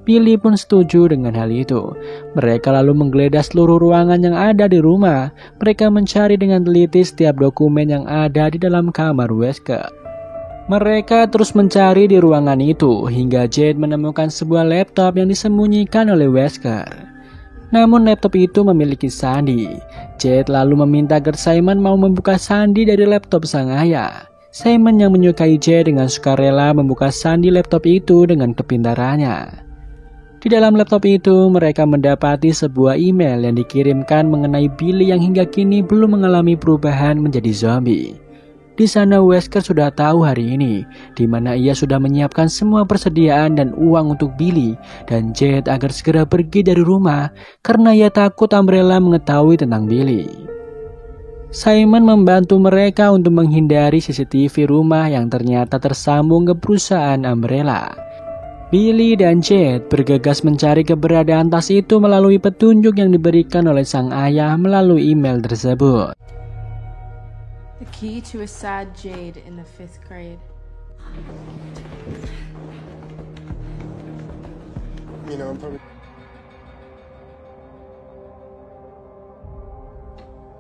Billy pun setuju dengan hal itu. Mereka lalu menggeledah seluruh ruangan yang ada di rumah. Mereka mencari dengan teliti setiap dokumen yang ada di dalam kamar Wesker. Mereka terus mencari di ruangan itu hingga Jade menemukan sebuah laptop yang disembunyikan oleh Wesker. Namun laptop itu memiliki sandi. Jade lalu meminta agar Simon mau membuka sandi dari laptop sang ayah. Simon yang menyukai Jade dengan sukarela membuka sandi laptop itu dengan kepintarannya. Di dalam laptop itu mereka mendapati sebuah email yang dikirimkan mengenai Billy yang hingga kini belum mengalami perubahan menjadi zombie. Di sana Wesker sudah tahu hari ini, di mana ia sudah menyiapkan semua persediaan dan uang untuk Billy dan Jade agar segera pergi dari rumah karena ia takut Umbrella mengetahui tentang Billy. Simon membantu mereka untuk menghindari CCTV rumah yang ternyata tersambung ke perusahaan Umbrella. Billy dan Jade bergegas mencari keberadaan tas itu melalui petunjuk yang diberikan oleh sang ayah melalui email tersebut. The key to a sad Jade in the 5th grade. You know, I'm probably...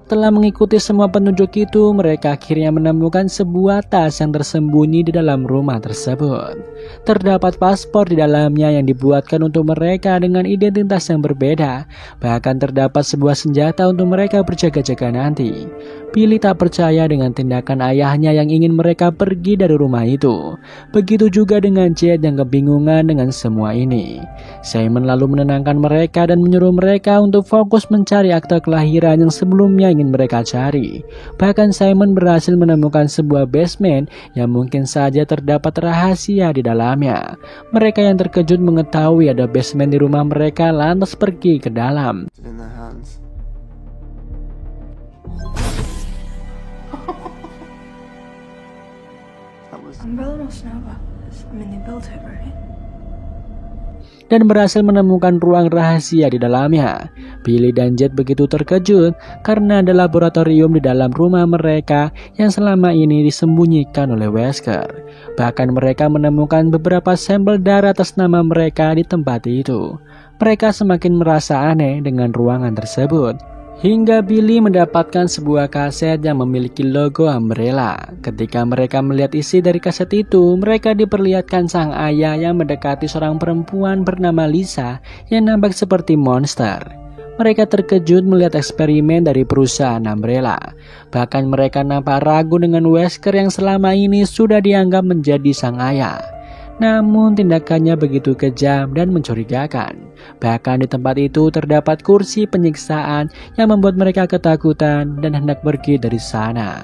Setelah mengikuti semua petunjuk itu, mereka akhirnya menemukan sebuah tas yang tersembunyi di dalam rumah tersebut. Terdapat paspor di dalamnya yang dibuatkan untuk mereka dengan identitas yang berbeda. Bahkan terdapat sebuah senjata untuk mereka berjaga-jaga nanti. Billy tak percaya dengan tindakan ayahnya yang ingin mereka pergi dari rumah itu. Begitu juga dengan Jade yang kebingungan dengan semua ini. Simon lalu menenangkan mereka dan menyuruh mereka untuk fokus mencari akta kelahiran yang sebelumnya ingin mereka cari. Bahkan Simon berhasil menemukan sebuah basement yang mungkin saja terdapat rahasia di dalamnya. Mereka yang terkejut mengetahui ada basement di rumah mereka lantas pergi ke dalam. Umbrella must know about this. I mean, they built it, right? Dan berhasil menemukan ruang rahasia di dalamnya. Billy dan Jade begitu terkejut karena ada laboratorium di dalam rumah mereka yang selama ini disembunyikan oleh Wesker. Bahkan mereka menemukan beberapa sampel darah atas nama mereka di tempat itu. Mereka semakin merasa aneh dengan ruangan tersebut. Hingga Billy mendapatkan sebuah kaset yang memiliki logo Umbrella. Ketika mereka melihat isi dari kaset itu, mereka diperlihatkan sang ayah yang mendekati seorang perempuan bernama Lisa yang nampak seperti monster. Mereka terkejut melihat eksperimen dari perusahaan Umbrella. Bahkan mereka nampak ragu dengan Wesker yang selama ini sudah dianggap menjadi sang ayah. Namun tindakannya begitu kejam dan mencurigakan. Bahkan di tempat itu terdapat kursi penyiksaan yang membuat mereka ketakutan dan hendak pergi dari sana.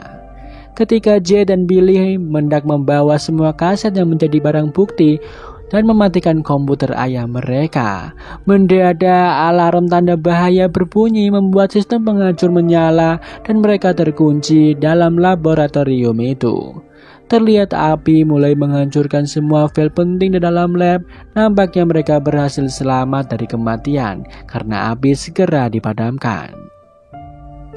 Ketika Jade dan Billy hendak membawa semua kaset yang menjadi barang bukti dan mematikan komputer ayah mereka, mendadak alarm tanda bahaya berbunyi membuat sistem penghancur menyala dan mereka terkunci dalam laboratorium itu. Terlihat api mulai menghancurkan semua file penting di dalam lab. Nampaknya mereka berhasil selamat dari kematian karena api segera dipadamkan.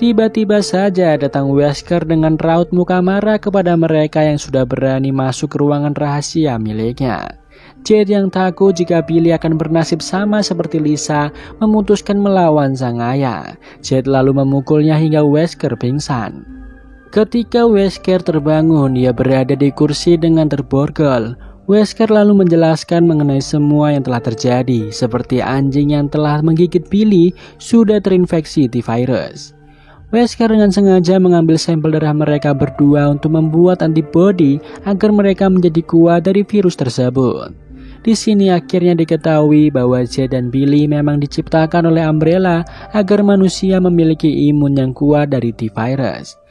Tiba-tiba saja datang Wesker dengan raut muka marah kepada mereka yang sudah berani masuk ke ruangan rahasia miliknya. Jade yang takut jika Billy akan bernasib sama seperti Lisa memutuskan melawan sang ayah. Jade lalu memukulnya hingga Wesker pingsan. Ketika Wesker terbangun, ia berada di kursi dengan terborgol. Wesker lalu menjelaskan mengenai semua yang telah terjadi, seperti anjing yang telah menggigit Billy sudah terinfeksi T-virus. Wesker dengan sengaja mengambil sampel darah mereka berdua untuk membuat antibodi agar mereka menjadi kuat dari virus tersebut. Di sini akhirnya diketahui bahwa Jade dan Billy memang diciptakan oleh Umbrella agar manusia memiliki imun yang kuat dari T-virus.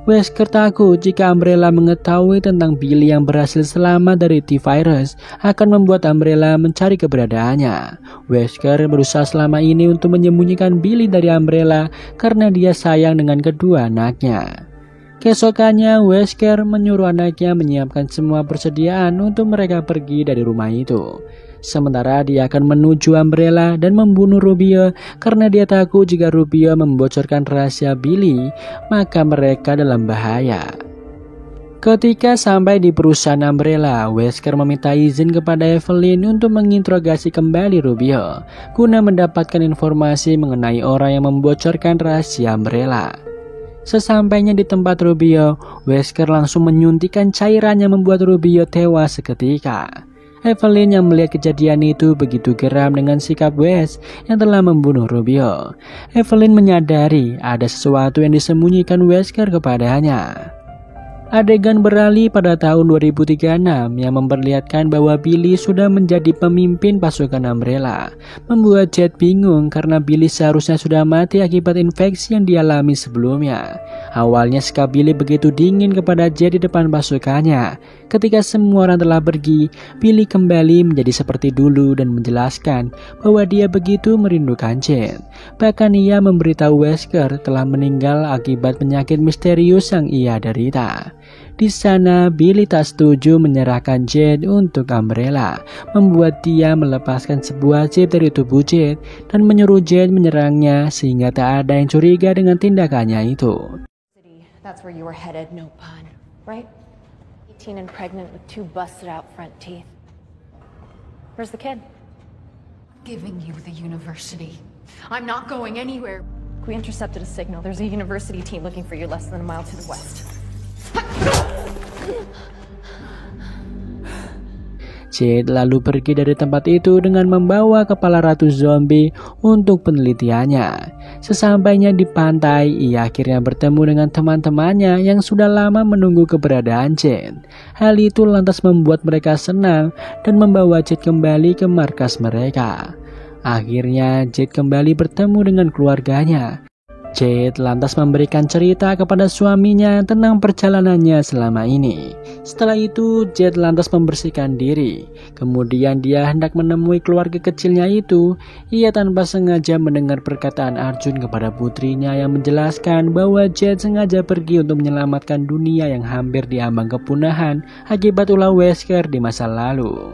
Wesker takut jika Umbrella mengetahui tentang Billy yang berhasil selamat dari T-virus akan membuat Umbrella mencari keberadaannya. Wesker berusaha selama ini untuk menyembunyikan Billy dari Umbrella karena dia sayang dengan kedua anaknya. Keesokannya, Wesker menyuruh anaknya menyiapkan semua persediaan untuk mereka pergi dari rumah itu. Sementara dia akan menuju Umbrella dan membunuh Rubio karena dia takut jika Rubio membocorkan rahasia Billy, maka mereka dalam bahaya. Ketika sampai di perusahaan Umbrella, Wesker meminta izin kepada Evelyn untuk menginterogasi kembali Rubio guna mendapatkan informasi mengenai orang yang membocorkan rahasia Umbrella. Sesampainya di tempat Rubio, Wesker langsung menyuntikkan cairan yang membuat Rubio tewas seketika. Evelyn yang melihat kejadian itu begitu geram dengan sikap Wes yang telah membunuh Rubio. Evelyn menyadari ada sesuatu yang disembunyikan Wesker kepadanya. Adegan beralih pada tahun 2036 yang memperlihatkan bahwa Billy sudah menjadi pemimpin pasukan Umbrella. Membuat Jade bingung karena Billy seharusnya sudah mati akibat infeksi yang dialami sebelumnya. Awalnya sikap Billy begitu dingin kepada Jade di depan pasukannya. Ketika semua orang telah pergi, Billy kembali menjadi seperti dulu dan menjelaskan bahwa dia begitu merindukan Jade. Bahkan ia memberitahu Wesker telah meninggal akibat penyakit misterius yang ia derita. Di sana, Billy tak setuju menyerahkan Jade untuk Umbrella, membuat dia melepaskan sebuah chip dari tubuh Jade dan menyuruh Jade menyerangnya sehingga tak ada yang curiga dengan tindakannya itu. That's where you were headed, no pun, right? 18 and pregnant with 2 busted out front teeth. Where's the kid? Giving you the university. I'm not going anywhere. We intercepted a signal. There's a university team looking for you less than a mile to the west. Jade lalu pergi dari tempat itu dengan membawa kepala ratu zombie untuk penelitiannya. Sesampainya di pantai, ia akhirnya bertemu dengan teman-temannya yang sudah lama menunggu keberadaan Jade. Hal itu lantas membuat mereka senang dan membawa Jade kembali ke markas mereka. Akhirnya Jade kembali bertemu dengan keluarganya. Jade lantas memberikan cerita kepada suaminya tentang perjalanannya selama ini. Setelah itu, Jade lantas membersihkan diri. Kemudian dia hendak menemui keluarga kecilnya itu. Ia tanpa sengaja mendengar perkataan Arjun kepada putrinya yang menjelaskan bahwa Jade sengaja pergi untuk menyelamatkan dunia yang hampir diambang kepunahan akibat ulah Wesker di masa lalu.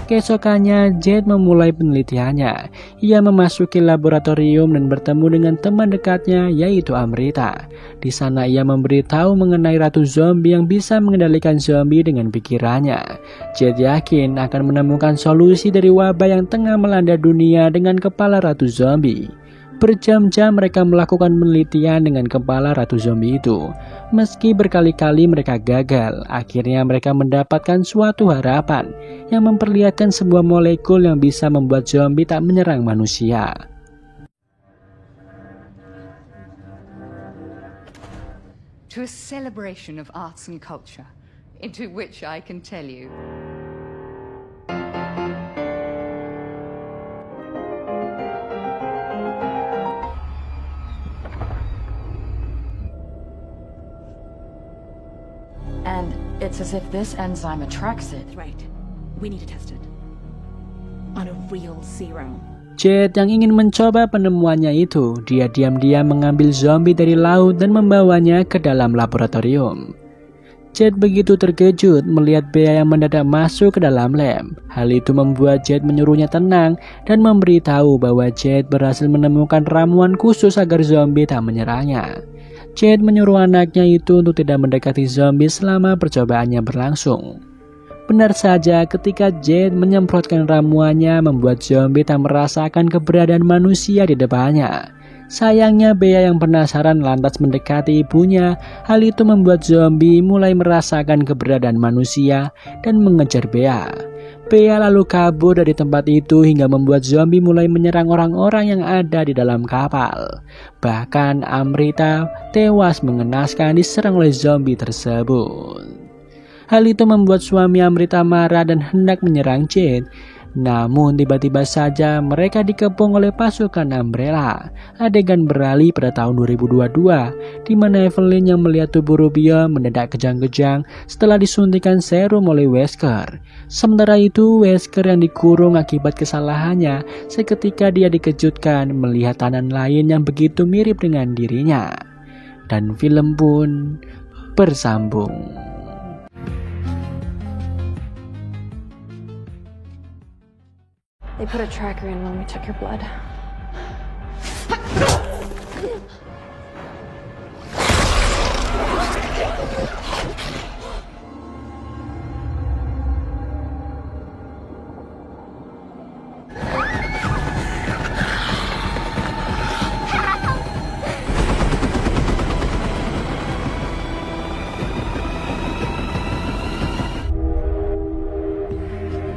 Keesokannya, Jade memulai penelitiannya. Ia memasuki laboratorium dan bertemu dengan teman dekatnya, yaitu Amrita. Di sana ia memberitahu mengenai ratu zombie yang bisa mengendalikan zombie dengan pikirannya. Jade yakin akan menemukan solusi dari wabah yang tengah melanda dunia dengan kepala ratu zombie. Berjam-jam mereka melakukan penelitian dengan kepala ratu zombie itu. Meski berkali-kali mereka gagal, akhirnya mereka mendapatkan suatu harapan yang memperlihatkan sebuah molekul yang bisa membuat zombie tak menyerang manusia. To a celebration of arts and culture, into which I can tell you. And it's as if this enzyme attracts it. Right. We need to test it. On a real serum. Jade yang ingin mencoba penemuannya itu, dia diam-diam mengambil zombie dari laut dan membawanya ke dalam laboratorium. Jade begitu terkejut melihat Bea yang mendadak masuk ke dalam lab. Hal itu membuat Jade menyuruhnya tenang dan memberitahu bahwa Jade berhasil menemukan ramuan khusus agar zombie tak menyerangnya. Jade menyuruh anaknya itu untuk tidak mendekati zombie selama percobaannya berlangsung. Benar saja, ketika Jade menyemprotkan ramuannya membuat zombie tak merasakan keberadaan manusia di depannya. Sayangnya Bea yang penasaran lantas mendekati ibunya. Hal itu membuat zombie mulai merasakan keberadaan manusia dan mengejar Bea. Bea lalu kabur dari tempat itu hingga membuat zombie mulai menyerang orang-orang yang ada di dalam kapal. Bahkan Amrita tewas mengenaskan diserang oleh zombie tersebut. Hal itu membuat suami Amrita marah dan hendak menyerang Jade. Namun tiba-tiba saja mereka dikepung oleh pasukan Umbrella. Adegan beralih pada tahun 2022, di mana Evelyn yang melihat tubuh Rubio mendadak kejang-kejang setelah disuntikan serum oleh Wesker. Sementara itu, Wesker yang dikurung akibat kesalahannya, seketika dia dikejutkan melihat tahanan lain yang begitu mirip dengan dirinya. Dan film pun bersambung. They put a tracker in when we took your blood.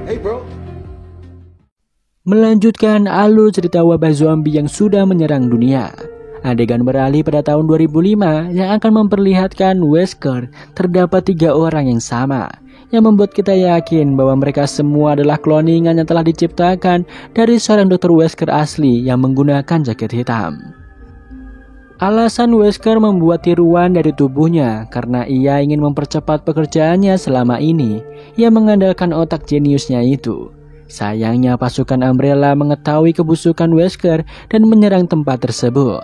Hey, bro. Melanjutkan alur cerita wabah zombie yang sudah menyerang dunia. Adegan beralih pada tahun 2005 yang akan memperlihatkan Wesker terdapat 3 orang yang sama, yang membuat kita yakin bahwa mereka semua adalah cloningan yang telah diciptakan dari seorang Dr. Wesker asli yang menggunakan jaket hitam. Alasan Wesker membuat tiruan dari tubuhnya karena ia ingin mempercepat pekerjaannya selama ini. Ia mengandalkan otak jeniusnya itu. Sayangnya pasukan Umbrella mengetahui kebusukan Wesker dan menyerang tempat tersebut.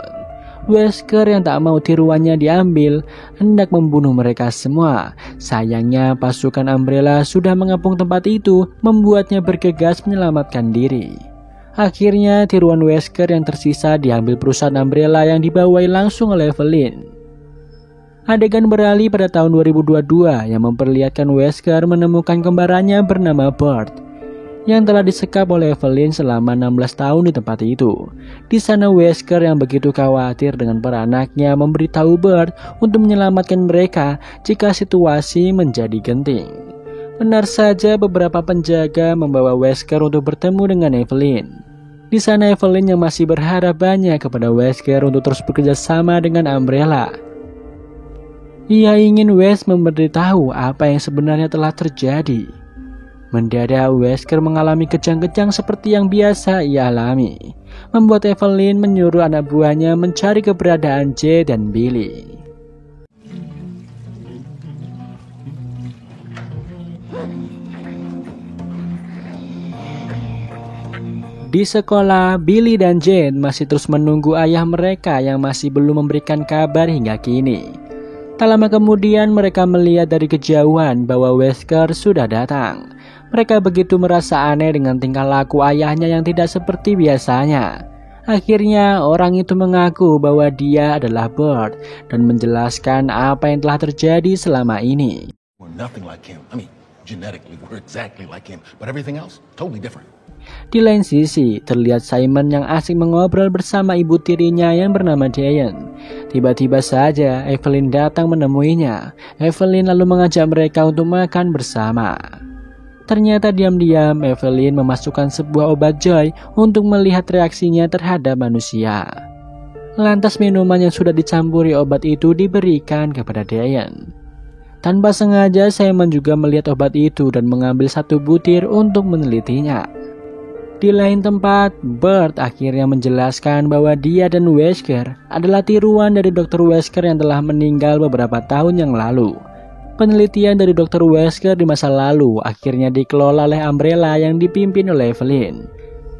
Wesker yang tak mau tiruannya diambil hendak membunuh mereka semua. Sayangnya pasukan Umbrella sudah mengepung tempat itu, membuatnya bergegas menyelamatkan diri. Akhirnya tiruan Wesker yang tersisa diambil perusahaan Umbrella yang dibawahi langsung oleh Evelyn. Adegan beralih pada tahun 2022 yang memperlihatkan Wesker menemukan kembarannya bernama Bart, yang telah disekap oleh Evelyn selama 16 tahun di tempat itu. Di sana Wesker yang begitu khawatir dengan para anaknya memberitahu Bart untuk menyelamatkan mereka jika situasi menjadi genting. Benar saja, beberapa penjaga membawa Wesker untuk bertemu dengan Evelyn. Di sana Evelyn yang masih berharap banyak kepada Wesker untuk terus bekerja sama dengan Umbrella. Ia ingin Wes memberitahu apa yang sebenarnya telah terjadi. Mendadak Wesker mengalami kejang-kejang seperti yang biasa ia alami, membuat Evelyn menyuruh anak buahnya mencari keberadaan Jade dan Billy. Di sekolah, Billy dan Jade masih terus menunggu ayah mereka yang masih belum memberikan kabar hingga kini. Tak lama kemudian mereka melihat dari kejauhan bahwa Wesker sudah datang. Mereka begitu merasa aneh dengan tingkah laku ayahnya yang tidak seperti biasanya. Akhirnya orang itu mengaku bahwa dia adalah Bert dan menjelaskan apa yang telah terjadi selama ini. We're nothing like him. I mean, genetically we're exactly like him, but everything else totally different. Di lain sisi, terlihat Simon yang asik mengobrol bersama ibu tirinya yang bernama Diane. Tiba-tiba saja Evelyn datang menemuinya. Evelyn lalu mengajak mereka untuk makan bersama. Ternyata diam-diam Evelyn memasukkan sebuah obat Joy untuk melihat reaksinya terhadap manusia. Lantas minuman yang sudah dicampuri obat itu diberikan kepada Diane. Tanpa sengaja Simon juga melihat obat itu dan mengambil satu butir untuk menelitinya. Di lain tempat, Bert akhirnya menjelaskan bahwa dia dan Wesker adalah tiruan dari Dr. Wesker yang telah meninggal beberapa tahun yang lalu. Penelitian dari Dr. Wesker di masa lalu akhirnya dikelola oleh Umbrella yang dipimpin oleh Evelyn.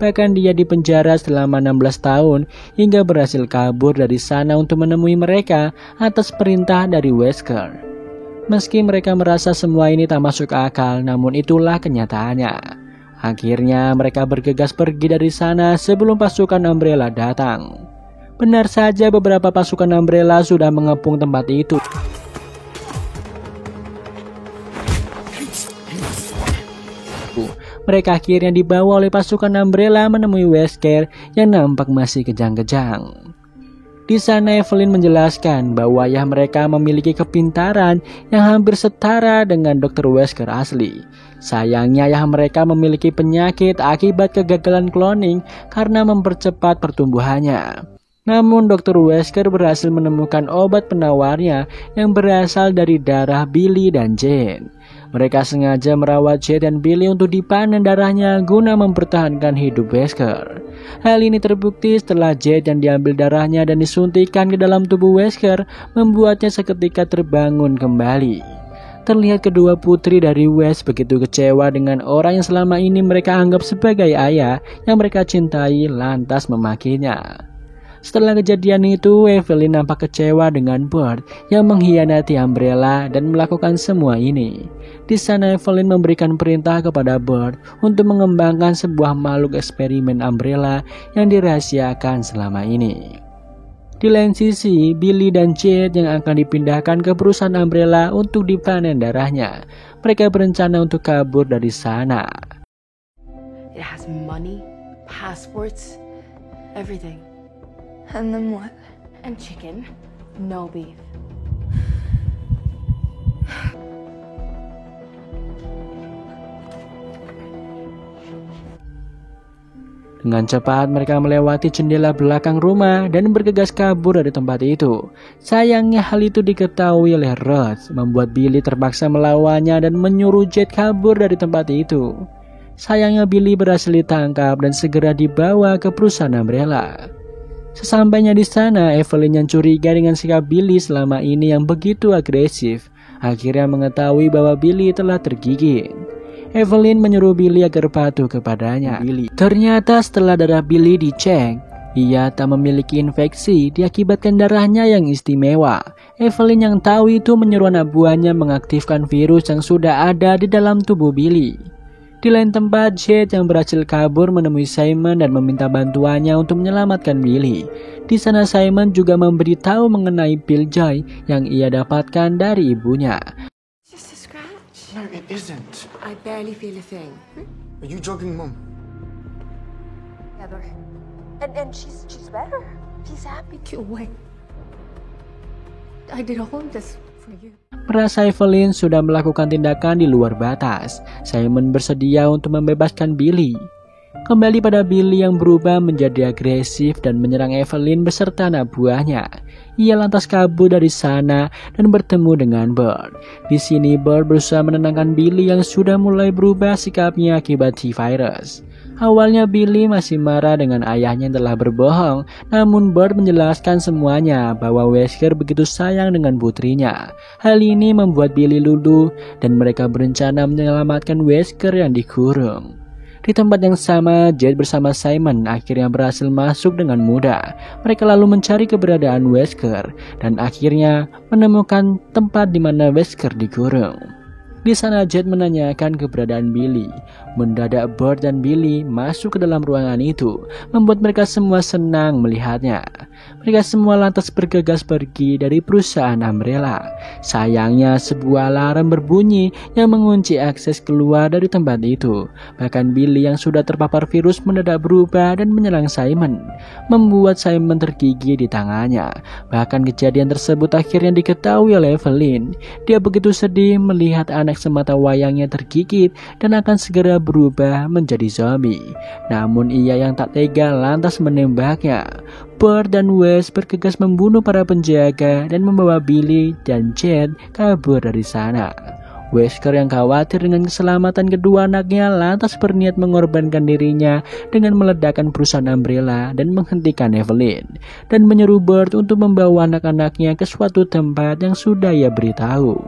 Bahkan dia dipenjara selama 16 tahun hingga berhasil kabur dari sana untuk menemui mereka atas perintah dari Wesker. Meski mereka merasa semua ini tak masuk akal, namun itulah kenyataannya. Akhirnya mereka bergegas pergi dari sana sebelum pasukan Umbrella datang. Benar saja beberapa pasukan Umbrella sudah mengepung tempat itu. Mereka akhirnya dibawa oleh pasukan Umbrella menemui Wesker yang nampak masih kejang-kejang. Di sana Evelyn menjelaskan bahwa ayah mereka memiliki kepintaran yang hampir setara dengan Dr. Wesker asli. Sayangnya ayah mereka memiliki penyakit akibat kegagalan cloning karena mempercepat pertumbuhannya. Namun Dr. Wesker berhasil menemukan obat penawarnya yang berasal dari darah Billy dan Jane. Mereka sengaja merawat Jade dan Billy untuk dipanen darahnya guna mempertahankan hidup Wesker. Hal ini terbukti setelah Jade yang diambil darahnya dan disuntikkan ke dalam tubuh Wesker membuatnya seketika terbangun kembali. Terlihat kedua putri dari West begitu kecewa dengan orang yang selama ini mereka anggap sebagai ayah yang mereka cintai lantas memakinya. Setelah kejadian itu, Evelyn nampak kecewa dengan Bert yang mengkhianati Umbrella dan melakukan semua ini. Di sana Evelyn memberikan perintah kepada Bert untuk mengembangkan sebuah makhluk eksperimen Umbrella yang dirahasiakan selama ini. Di lain sisi, Billy dan Jade yang akan dipindahkan ke perusahaan Umbrella untuk dipanen darahnya. Mereka berencana untuk kabur dari sana. It has money, passports, everything. And then what? And chicken, no beef. Dengan cepat mereka melewati jendela belakang rumah dan bergegas kabur dari tempat itu. Sayangnya hal itu diketahui oleh Rhodes, membuat Billy terpaksa melawannya dan menyuruh Jade kabur dari tempat itu. Sayangnya Billy berhasil ditangkap dan segera dibawa ke perusahaan Umbrella. Sesampainya di sana, Evelyn yang curiga dengan sikap Billy selama ini yang begitu agresif, akhirnya mengetahui bahwa Billy telah tergigit. Evelyn menyuruh Billy agar patuh kepadanya. Ternyata setelah darah Billy dicek, ia tak memiliki infeksi diakibatkan darahnya yang istimewa. Evelyn yang tahu itu menyuruh anak buahnya mengaktifkan virus yang sudah ada di dalam tubuh Billy. Di lain tempat, Jade yang berhasil kabur menemui Simon dan meminta bantuannya untuk menyelamatkan Billy. Di sana Simon juga memberitahu mengenai pil Joy yang ia dapatkan dari ibunya. Just a scratch. No, it isn't. I barely feel a thing. Are you joking, Mom? Together. And she's better. She's happy. Wait. I did all this for you. Merasa Evelyn sudah melakukan tindakan di luar batas, Simon bersedia untuk membebaskan Billy. Kembali pada Billy yang berubah menjadi agresif dan menyerang Evelyn beserta anak buahnya. Ia lantas kabur dari sana dan bertemu dengan Bert. Di sini Bert berusaha menenangkan Billy yang sudah mulai berubah sikapnya akibat T-Virus. Awalnya Billy masih marah dengan ayahnya yang telah berbohong, namun Bert menjelaskan semuanya bahwa Wesker begitu sayang dengan putrinya. Hal ini membuat Billy luluh dan mereka berencana menyelamatkan Wesker yang dikurung. Di tempat yang sama, Jade bersama Simon akhirnya berhasil masuk dengan mudah. Mereka lalu mencari keberadaan Wesker dan akhirnya menemukan tempat di mana Wesker dikurung. Di sana Jade menanyakan keberadaan Billy. Mendadak Bert dan Billy masuk ke dalam ruangan itu, membuat mereka semua senang melihatnya. Mereka semua lantas bergegas pergi dari perusahaan Umbrella. Sayangnya sebuah alarm berbunyi yang mengunci akses keluar dari tempat itu. Bahkan Billy yang sudah terpapar virus mendadak berubah dan menyerang Simon, membuat Simon tergigit di tangannya. Bahkan kejadian tersebut akhirnya diketahui oleh Evelyn. Dia begitu sedih melihat anak semata wayangnya tergigit dan akan segera berubah menjadi zombie. Namun ia yang tak tega lantas menembaknya. Bert dan Wes bergegas membunuh para penjaga dan membawa Billy dan Jade kabur dari sana. Wesker yang khawatir dengan keselamatan kedua anaknya lantas berniat mengorbankan dirinya dengan meledakkan perusahaan Umbrella dan menghentikan Evelyn, dan menyeru Bert untuk membawa anak-anaknya ke suatu tempat yang sudah ia beritahu.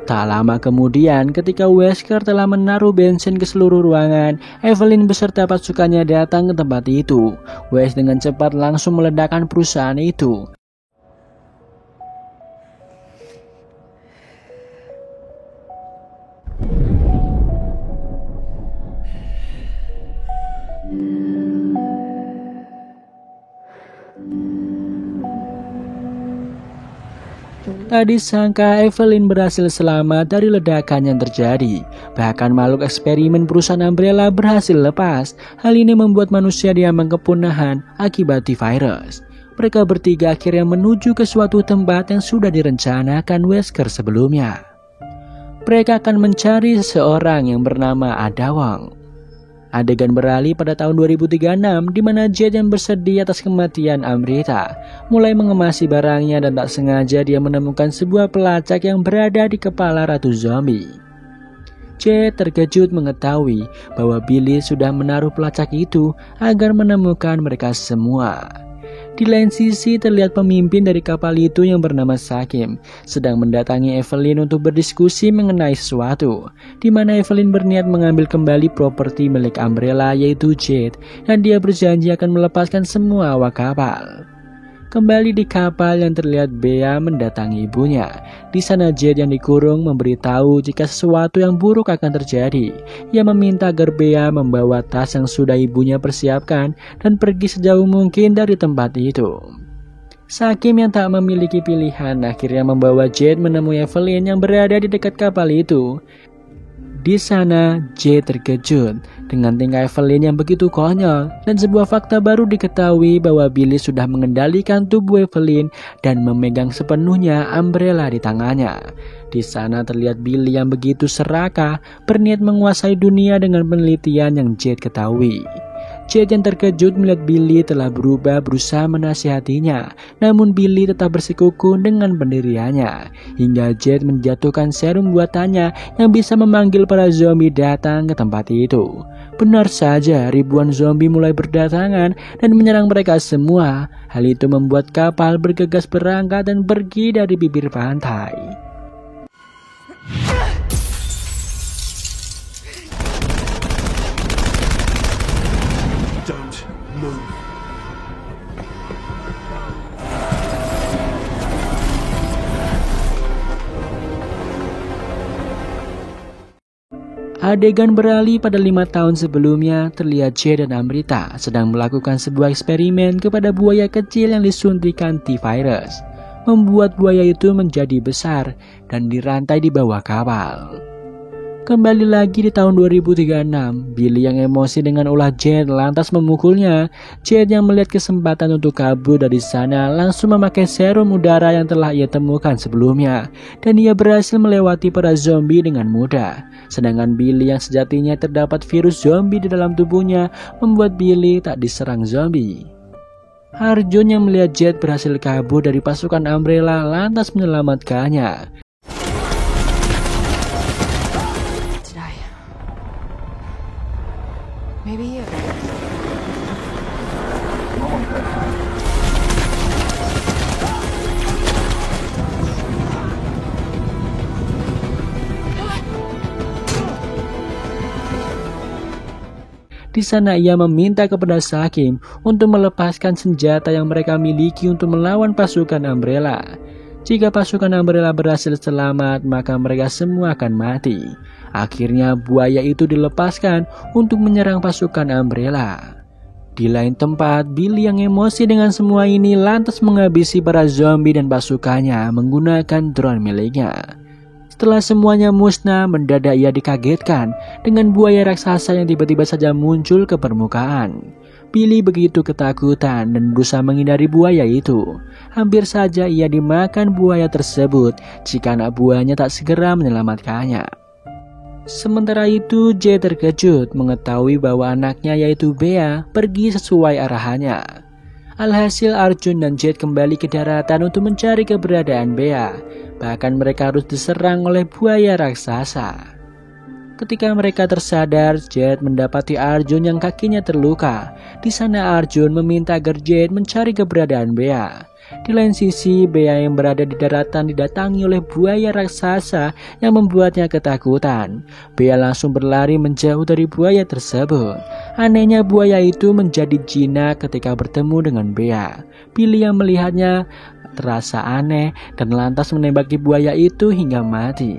Tak lama kemudian, ketika Wesker telah menaruh bensin ke seluruh ruangan, Evelyn beserta pasukannya datang ke tempat itu. Wes dengan cepat langsung meledakkan perusahaan itu. Tak disangka Evelyn berhasil selamat dari ledakan yang terjadi. Bahkan makhluk eksperimen perusahaan Umbrella berhasil lepas. Hal ini membuat manusia diambang kepunahan akibat virus. Mereka bertiga akhirnya menuju ke suatu tempat yang sudah direncanakan Wesker sebelumnya. Mereka akan mencari seseorang yang bernama Adawang. Adegan beralih pada tahun 2036 di mana Jade yang bersedih atas kematian Amrita mulai mengemasi barangnya dan tak sengaja dia menemukan sebuah pelacak yang berada di kepala ratu zombie. Jade terkejut mengetahui bahwa Billy sudah menaruh pelacak itu agar menemukan mereka semua. Di lain sisi terlihat pemimpin dari kapal itu yang bernama Sakim sedang mendatangi Evelyn untuk berdiskusi mengenai sesuatu, di mana Evelyn berniat mengambil kembali properti milik Umbrella yaitu Jade, dan dia berjanji akan melepaskan semua awak kapal. Kembali di kapal yang terlihat Bea mendatangi ibunya. Di sana Jade yang dikurung memberitahu jika sesuatu yang buruk akan terjadi. Ia meminta agar Bea membawa tas yang sudah ibunya persiapkan dan pergi sejauh mungkin dari tempat itu. Sakim yang tak memiliki pilihan akhirnya membawa Jade menemui Evelyn yang berada di dekat kapal itu. Di sana, Jade terkejut dengan tingkah Evelyn yang begitu konyol, dan sebuah fakta baru diketahui bahwa Billy sudah mengendalikan tubuh Evelyn dan memegang sepenuhnya Umbrella di tangannya. Di sana terlihat Billy yang begitu serakah, berniat menguasai dunia dengan penelitian yang Jade ketahui. Jade yang terkejut melihat Billy telah berubah berusaha menasihatinya, namun Billy tetap bersikukuh dengan pendiriannya, hingga Jade menjatuhkan serum buatannya yang bisa memanggil para zombie datang ke tempat itu. Benar saja, ribuan zombie mulai berdatangan dan menyerang mereka semua. Hal itu membuat kapal bergegas berangkat dan pergi dari bibir pantai. Don't move. Adegan beralih pada 5 tahun sebelumnya, terlihat Jade dan Amrita sedang melakukan sebuah eksperimen kepada buaya kecil yang disuntik antivirus, membuat buaya itu menjadi besar dan dirantai di bawah kapal. Kembali lagi di tahun 2036, Billy yang emosi dengan ulah Jade lantas memukulnya. Jade yang melihat kesempatan untuk kabur dari sana langsung memakai serum udara yang telah ia temukan sebelumnya, dan ia berhasil melewati para zombie dengan mudah. Sedangkan Billy yang sejatinya terdapat virus zombie di dalam tubuhnya membuat Billy tak diserang zombie. Arjun yang melihat Jade berhasil kabur dari pasukan Umbrella lantas menyelamatkannya. Maybe you. Di sana ia meminta kepada Sakim untuk melepaskan senjata yang mereka miliki untuk melawan pasukan Umbrella. Jika pasukan Umbrella berhasil selamat, maka mereka semua akan mati. Akhirnya buaya itu dilepaskan untuk menyerang pasukan Umbrella. Di lain tempat, Billy yang emosi dengan semua ini lantas menghabisi para zombie dan pasukannya menggunakan drone miliknya. Setelah semuanya musnah, mendadak ia dikagetkan dengan buaya raksasa yang tiba-tiba saja muncul ke permukaan. Billy begitu ketakutan dan berusaha menghindari buaya itu. Hampir saja ia dimakan buaya tersebut jika anak buahnya tak segera menyelamatkannya. Sementara itu, Jade terkejut mengetahui bahwa anaknya yaitu Bea pergi sesuai arahannya. Alhasil Arjun dan Jade kembali ke daratan untuk mencari keberadaan Bea. Bahkan mereka harus diserang oleh buaya raksasa. Ketika mereka tersadar, Jade mendapati Arjun yang kakinya terluka. Di sana Arjun meminta agar Jade mencari keberadaan Bea. Di lain sisi, Bea yang berada di daratan didatangi oleh buaya raksasa yang membuatnya ketakutan. Bea langsung berlari menjauh dari buaya tersebut. Anehnya buaya itu menjadi jinak ketika bertemu dengan Bea. Billy yang melihatnya terasa aneh dan lantas menembaki buaya itu hingga mati.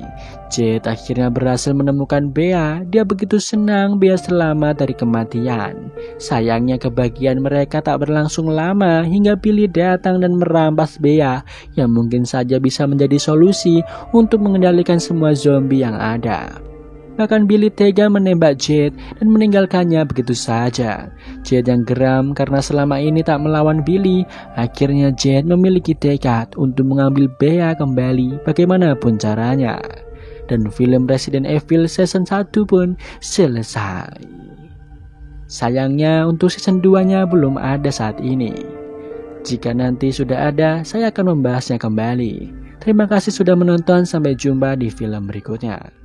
Jade akhirnya berhasil menemukan Bea. Dia begitu senang Bea selamat dari kematian. Sayangnya kebahagiaan mereka tak berlangsung lama hingga Billy datang dan merampas Bea yang mungkin saja bisa menjadi solusi untuk mengendalikan semua zombie yang ada. Bahkan Billy tega menembak Jade dan meninggalkannya begitu saja. Jade yang geram karena selama ini tak melawan Billy, akhirnya Jade memiliki tekad untuk mengambil Bea kembali bagaimanapun caranya. Dan film Resident Evil Season 1 pun selesai. Sayangnya untuk season 2-nya belum ada saat ini. Jika nanti sudah ada, saya akan membahasnya kembali. Terima kasih sudah menonton, sampai jumpa di film berikutnya.